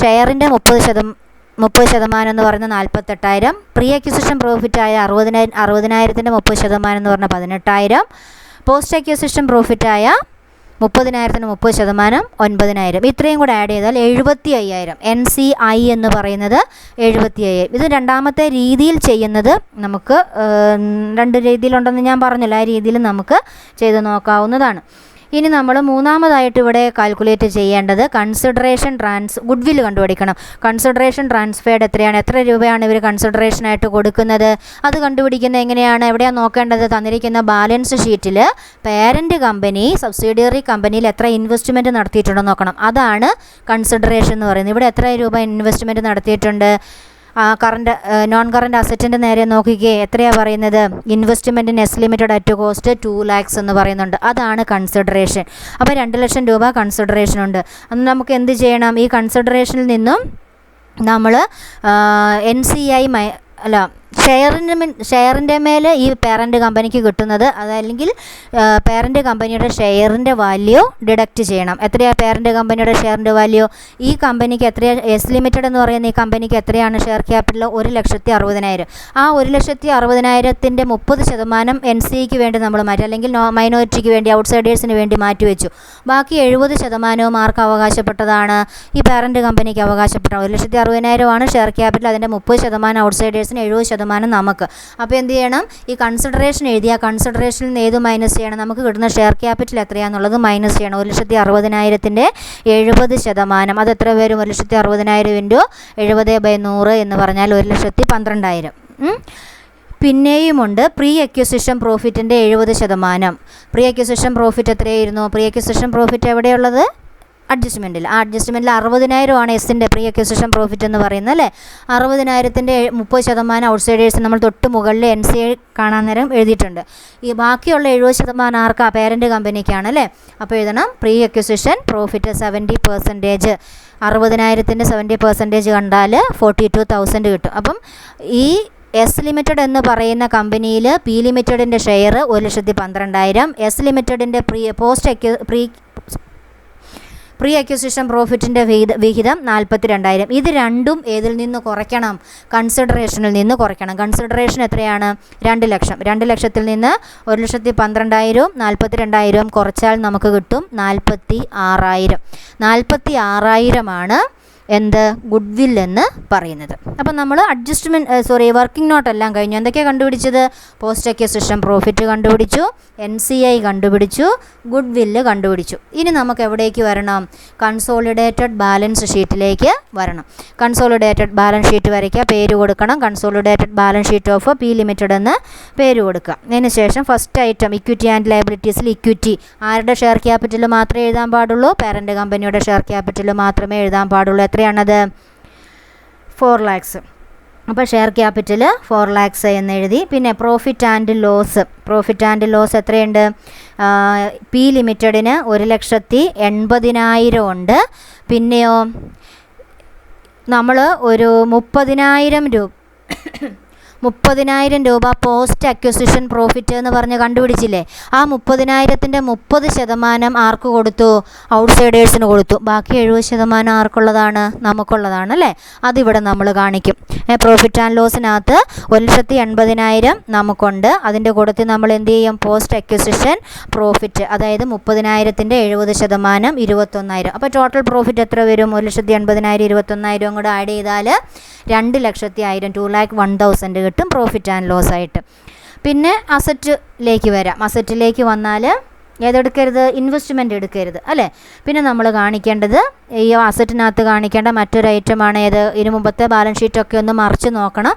ഷെയറിൻ്റെ 30% എന്ന് പറയുന്നത് 48,000. പ്രീ അക്വിസിഷൻ പ്രോഫിറ്റായ 60,000-ൻ്റെ 30% എന്ന് പറഞ്ഞാൽ 18,000. പോസ്റ്റ് അക്വിസിഷൻ പ്രോഫിറ്റായ 30,000-ന് 30% 9,000. ഇത്രയും കൂടെ ആഡ് ചെയ്താൽ 75,000. NCI എന്ന് പറയുന്നത് 75,000. ഇത് രണ്ടാമത്തെ രീതിയിൽ ചെയ്യുന്നത് നമുക്ക് 2 രീതിയിലുണ്ടെന്ന് ഞാൻ പറഞ്ഞില്ല. ആ രീതിയിൽ നമുക്ക് ചെയ്ത് നോക്കാവുന്നതാണ്. ഇനി നമ്മൾ മൂന്നാമതായിട്ട് ഇവിടെ കാൽക്കുലേറ്റ് ചെയ്യേണ്ടത് കൺസിഡറേഷൻ ഗുഡ്വിൽ കണ്ടുപിടിക്കണം. കൺസിഡറേഷൻ ട്രാൻസ്ഫേർഡ് എത്രയാണ്? എത്ര രൂപയാണ് ഇവർ കൺസിഡറേഷനായിട്ട് കൊടുക്കുന്നത്? അത് കണ്ടുപിടിക്കുന്നത് എങ്ങനെയാണ്? എവിടെയാണ് നോക്കേണ്ടത്? തന്നിരിക്കുന്ന ബാലൻസ് ഷീറ്റിൽ പേരൻറ്റ് കമ്പനി സബ്സിഡിയറി കമ്പനിയിൽ എത്ര ഇൻവെസ്റ്റ്മെൻറ്റ് നടത്തിയിട്ടുണ്ടെന്ന് നോക്കണം. അതാണ് കൺസിഡറേഷൻ എന്ന് പറയുന്നത്. ഇവിടെ എത്ര രൂപ ഇൻവെസ്റ്റ്മെൻറ്റ് നടത്തിയിട്ടുണ്ട്? നോൺ കറൻറ്റ് അസറ്റിൻ്റെ നേരെ നോക്കിക്കേ. എത്രയാണ് പറയുന്നത്? ഇൻവെസ്റ്റ്മെൻറ്റിന് S limited at cost 2 lakhs എന്ന് പറയുന്നുണ്ട്. അതാണ് കൺസിഡറേഷൻ. അപ്പോൾ 2 ലക്ഷം രൂപ കൺസിഡറേഷൻ ഉണ്ട്. അന്ന് നമുക്ക് എന്ത് ചെയ്യണം? ഈ കൺസിഡറേഷനിൽ നിന്നും നമ്മൾ NCI ഷെയറിൻ്റെ മേൽ ഈ പേരൻറ്റ് കമ്പനിക്ക് കിട്ടുന്നത്, അതല്ലെങ്കിൽ പേരൻറ്റ് കമ്പനിയുടെ ഷെയറിൻ്റെ വാല്യൂ ഡിഡക്റ്റ് ചെയ്യണം. എത്രയാണ് പേരൻറ്റ് കമ്പനിയുടെ ഷെയറിൻ്റെ വാല്യൂ? ഈ കമ്പനിക്ക് എത്രയാണ്? എസ് ലിമിറ്റഡ് എന്ന് പറയുന്ന ഈ കമ്പനിക്ക് എത്രയാണ് ഷെയർ ക്യാപിറ്റൽ? 1,60,000. ആ 1,60,000-ൻ്റെ 30% NCIക്ക് വേണ്ടി നമ്മൾ മാറ്റി, അല്ലെങ്കിൽ മൈനോറിറ്റിക്ക് വേണ്ടി, ഔട്ട്സൈഡേഴ്സിന് വേണ്ടി മാറ്റിവെച്ചു. ബാക്കി 70% ആർക്ക് അവകാശപ്പെട്ടതാണ്? ഈ പേരൻറ്റ് കമ്പനിക്ക് അവകാശപ്പെട്ട 1,60,000 ഷെയർ ക്യാപിറ്റൽ. അതിൻ്റെ 30% ഔട്ട്സൈഡേഴ്സിന്, 70% നമുക്ക്. അപ്പോൾ എന്ത് ചെയ്യണം? ഈ കൺസിഡറേഷൻ എഴുതിയ കൺസിഡറേഷനിൽ നിന്ന് ഏത് മൈനസ് ചെയ്യണം? നമുക്ക് കിട്ടുന്ന ഷെയർ ക്യാപിറ്റൽ എത്രയാണെന്നുള്ളത് മൈനസ് ചെയ്യണം. 1,60,000-ൻ്റെ 70% അത് എത്ര വരും? 1,60,000 ഇൻറ്റു 70/100 എന്ന് പറഞ്ഞാൽ 1,12,000. പിന്നെയുമുണ്ട് പ്രീ അക്വിസിഷൻ പ്രോഫിറ്റിൻ്റെ 70%. പ്രീ അക്വിസിഷൻ പ്രോഫിറ്റ് എത്രയായിരുന്നു? പ്രീ അക്വിസിഷൻ പ്രോഫിറ്റ് എവിടെയുള്ളത്? അഡ്ജസ്റ്റ്മെൻറ്റിൽ. ആ അഡ്ജസ്റ്റ്മെൻറ്റിൽ 60,000 എസിൻ്റെ പ്രീ അക്വിസിഷൻ പ്രോഫിറ്റ് എന്ന് പറയുന്നത്, അല്ലേ? 60,000-ൻ്റെ 30% ഔട്ട്സൈഡേഴ്സ് നമ്മൾ തൊട്ട് മുകളിൽ NCI കാണാൻ നേരം എഴുതിയിട്ടുണ്ട്. ഈ ബാക്കിയുള്ള 70% ആർക്കാ? പേരൻറ്റ് കമ്പനിക്കാണ്, അല്ലേ? അപ്പോൾ എഴുതണം പ്രീ അക്വിസിഷൻ പ്രോഫിറ്റ് 70%. 60,000-ൻ്റെ 70% കണ്ടാൽ 42,000 കിട്ടും. അപ്പം ഈ എസ് ലിമിറ്റഡ് എന്ന് പറയുന്ന കമ്പനിയിൽ പി ലിമിറ്റഡിൻ്റെ ഷെയർ 1,12,000. എസ് ലിമിറ്റഡിൻ്റെ പ്രീ അക്വിസിഷൻ പ്രോഫിറ്റിൻ്റെ വിഹിതം 42,000. ഇത് രണ്ടും ഏതിൽ നിന്ന് കുറയ്ക്കണം? കൺസിഡറേഷനിൽ നിന്ന് കുറയ്ക്കണം. കൺസിഡറേഷൻ എത്രയാണ്? 2 ലക്ഷം. 2 ലക്ഷത്തിൽ നിന്ന് 1,12,000 42,000 കുറച്ചാൽ നമുക്ക് കിട്ടും 46,000. 46,000 എന്ത്? ഗുഡ് വിൽ എന്ന് പറയുന്നത്. അപ്പം നമ്മൾ വർക്കിംഗ് നോട്ട് എല്ലാം കഴിഞ്ഞു. എന്തൊക്കെയാണ് കണ്ടുപിടിച്ചത്? പോസ്റ്റ് അക്വിസിഷൻ പ്രോഫിറ്റ് കണ്ടുപിടിച്ചു, NCI കണ്ടുപിടിച്ചു, ഗുഡ് വില്ല് കണ്ടുപിടിച്ചു. ഇനി നമുക്ക് എവിടേക്ക് വരണം? കൺസോളിഡേറ്റഡ് ബാലൻസ് ഷീറ്റിലേക്ക് വരണം. കൺസോളിഡേറ്റഡ് ബാലൻസ് ഷീറ്റ് വരയ്ക്കുക, പേര് കൊടുക്കണം. Consolidated balance sheet of P limited എന്ന് പേര് കൊടുക്കുക. അതിന് ശേഷം ഫസ്റ്റ് ഐറ്റം ഇക്വിറ്റി ആൻഡ് ലയബിലിറ്റീസിൽ ഇക്വിറ്റി ആരുടെ ഷെയർ ക്യാപിറ്റൽ മാത്രമേ എഴുതാൻ പാടുള്ളൂ? പാരൻ്റ് കമ്പനിയുടെ ഷെയർ ക്യാപിറ്റൽ മാത്രമേ എഴുതാൻ പാടുള്ളൂ. എത്രയാണത്? 4 lakhs. അപ്പോൾ ഷെയർ ക്യാപിറ്റൽ 4 lakhs എന്ന് എഴുതി. പിന്നെ പ്രോഫിറ്റ് ആൻഡ് ലോസ് എത്രയുണ്ട്? പി ലിമിറ്റഡിന് 1,80,000 ഉണ്ട്. പിന്നെയോ നമ്മൾ ഒരു 30,000 രൂപ പോസ്റ്റ് അക്വിസിഷൻ പ്രോഫിറ്റ് എന്ന് പറഞ്ഞ് കണ്ടുപിടിച്ചില്ലേ? ആ 30,000-ൻ്റെ 30% ആർക്ക് കൊടുത്തു? ഔട്ട്സൈഡേഴ്സിന് കൊടുത്തു. ബാക്കി 70% ആർക്കുള്ളതാണ്? നമുക്കുള്ളതാണ് അല്ലേ? അതിവിടെ നമ്മൾ കാണിക്കും. പ്രോഫിറ്റ് ആൻഡ് ലോസിനകത്ത് 1,80,000 നമുക്കുണ്ട്. അതിൻ്റെ കൂട്ടത്തിൽ നമ്മൾ എന്ത് ചെയ്യും? പോസ്റ്റ് അക്വിസിഷൻ പ്രോഫിറ്റ്, അതായത് 30,000-ൻ്റെ 70% 21,000. അപ്പോൾ ടോട്ടൽ പ്രോഫിറ്റ് എത്ര വരും? 1,80,000 21,000 കൂടെ ആഡ് ചെയ്താൽ 2,01,000 2,01,000 കിട്ടും പ്രോഫിറ്റ് ആൻഡ് ലോസ് ആയിട്ട്. പിന്നെ അസറ്റിലേക്ക് വരാം. അസറ്റിലേക്ക് വന്നാൽ ഏതെടുക്കരുത്? ഇൻവെസ്റ്റ്മെൻറ്റ് എടുക്കരുത് അല്ലേ? പിന്നെ നമ്മൾ കാണിക്കേണ്ടത് ഈ അസറ്റിനകത്ത് കാണിക്കേണ്ട മറ്റൊരു ഐറ്റമാണ് ഏത്? ഇതിന് മുമ്പത്തെ ബാലൻസ് ഷീറ്റൊക്കെ ഒന്ന് മറിച്ച് നോക്കണം.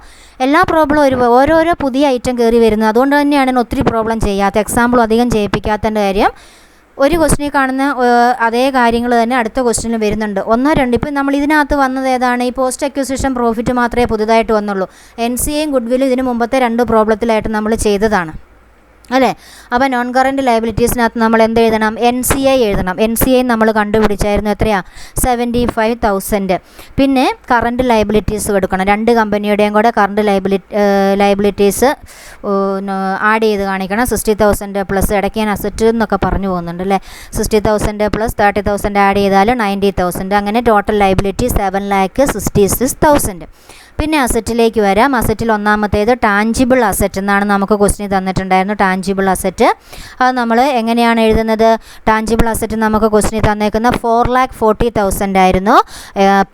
എല്ലാ പ്രോബ്ലം ഓരോരോ പുതിയ ഐറ്റം കയറി വരുന്നത്. അതുകൊണ്ട് തന്നെയാണ് ഒത്തിരി പ്രോബ്ലം ചെയ്യാത്ത, എക്സാമ്പിളും അധികം ചെയ്യിപ്പിക്കാത്തതിൻ്റെ കാര്യം. ഒരു ക്വസ്റ്റിനിൽ കാണുന്ന അതേ കാര്യങ്ങൾ തന്നെ അടുത്ത ക്വസ്റ്റിനിൽ വരുന്നുണ്ട്. 1 2 ഇപ്പം നമ്മൾ ഇതിനകത്ത് വന്നത് ഏതാണ്? ഈ പോസ്റ്റ് അക്വിസിഷൻ പ്രോഫിറ്റ് മാത്രമേ പുതുതായിട്ട് വന്നുള്ളൂ. NCAയും ഗുഡ് വില്ലും ഇതിന് മുമ്പത്തെ 2 പ്രോബ്ലത്തിലായിട്ട് നമ്മൾ ചെയ്തതാണ് അല്ലേ? അപ്പോൾ നോൺ കറൻറ്റ് ലയബിലിറ്റീസിനകത്ത് നമ്മൾ എന്ത് എഴുതണം? NCI എഴുതണം. NCI നമ്മൾ കണ്ടുപിടിച്ചായിരുന്നു. എത്രയാണ്? 75,000. പിന്നെ കറൻറ്റ് ലയബിലിറ്റീസ് കൊടുക്കണം. 2 കമ്പനിയുടെയും കൂടെ കറൻറ്റ് ലയബിലിറ്റീസ് ആഡ് ചെയ്ത് കാണിക്കണം. 60,000 പ്ലസ് ഇടയ്ക്ക് ഞാൻ അസറ്റ് എന്നൊക്കെ പറഞ്ഞു പോകുന്നുണ്ട് അല്ലേ? 60,000 പ്ലസ് 30,000 ആഡ് ചെയ്താൽ 90,000. അങ്ങനെ ടോട്ടൽ ലയബിലിറ്റി 7,66,000. പിന്നെ അസറ്റിലേക്ക് വരാം. അസറ്റിൽ ഒന്നാമത്തേത് ടാഞ്ചിബിൾ അസറ്റ് എന്നാണ് നമുക്ക് ക്വസ്റ്റിന് തന്നിട്ടുണ്ടായിരുന്നു. ടാഞ്ചിബിൾ അസറ്റ് അത് നമ്മൾ എങ്ങനെയാണ് എഴുതുന്നത്? ടാഞ്ചിബിൾ അസറ്റ് നമുക്ക് ക്വസ്റ്റിന് തന്നേക്കുന്ന 4,40,000 ആയിരുന്നു.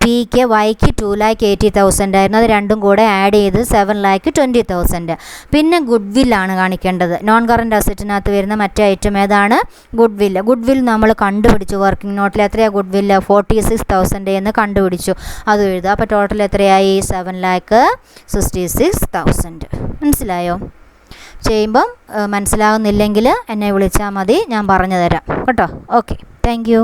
പിക്ക് വൈക്ക് 2,80,000 ആയിരുന്നു. അത് രണ്ടും കൂടെ ആഡ് ചെയ്ത് 7,20,000. പിന്നെ ഗുഡ് വില്ലാണ് കാണിക്കേണ്ടത്. നോൺ കറൻറ്റ് അസറ്റിനകത്ത് വരുന്ന മറ്റേ ഐറ്റം ഏതാണ്? ഗുഡ് വില്ല്. ഗുഡ് വിൽ നമ്മൾ കണ്ടുപിടിച്ചു. വർക്കിംഗ് നോട്ടിൽ എത്രയാണ് ഗുഡ് വില്ല്? 46,000 എന്ന് കണ്ടുപിടിച്ചു. അത് എഴുതുക. അപ്പോൾ ടോട്ടൽ എത്രയായി? 7,66,000. മനസ്സിലായോ? ചെയ്യുമ്പം മനസ്സിലാകുന്നില്ലെങ്കിൽ എന്നെ വിളിച്ചാൽ മതി, ഞാൻ പറഞ്ഞു തരാം കേട്ടോ. Okay, thank you.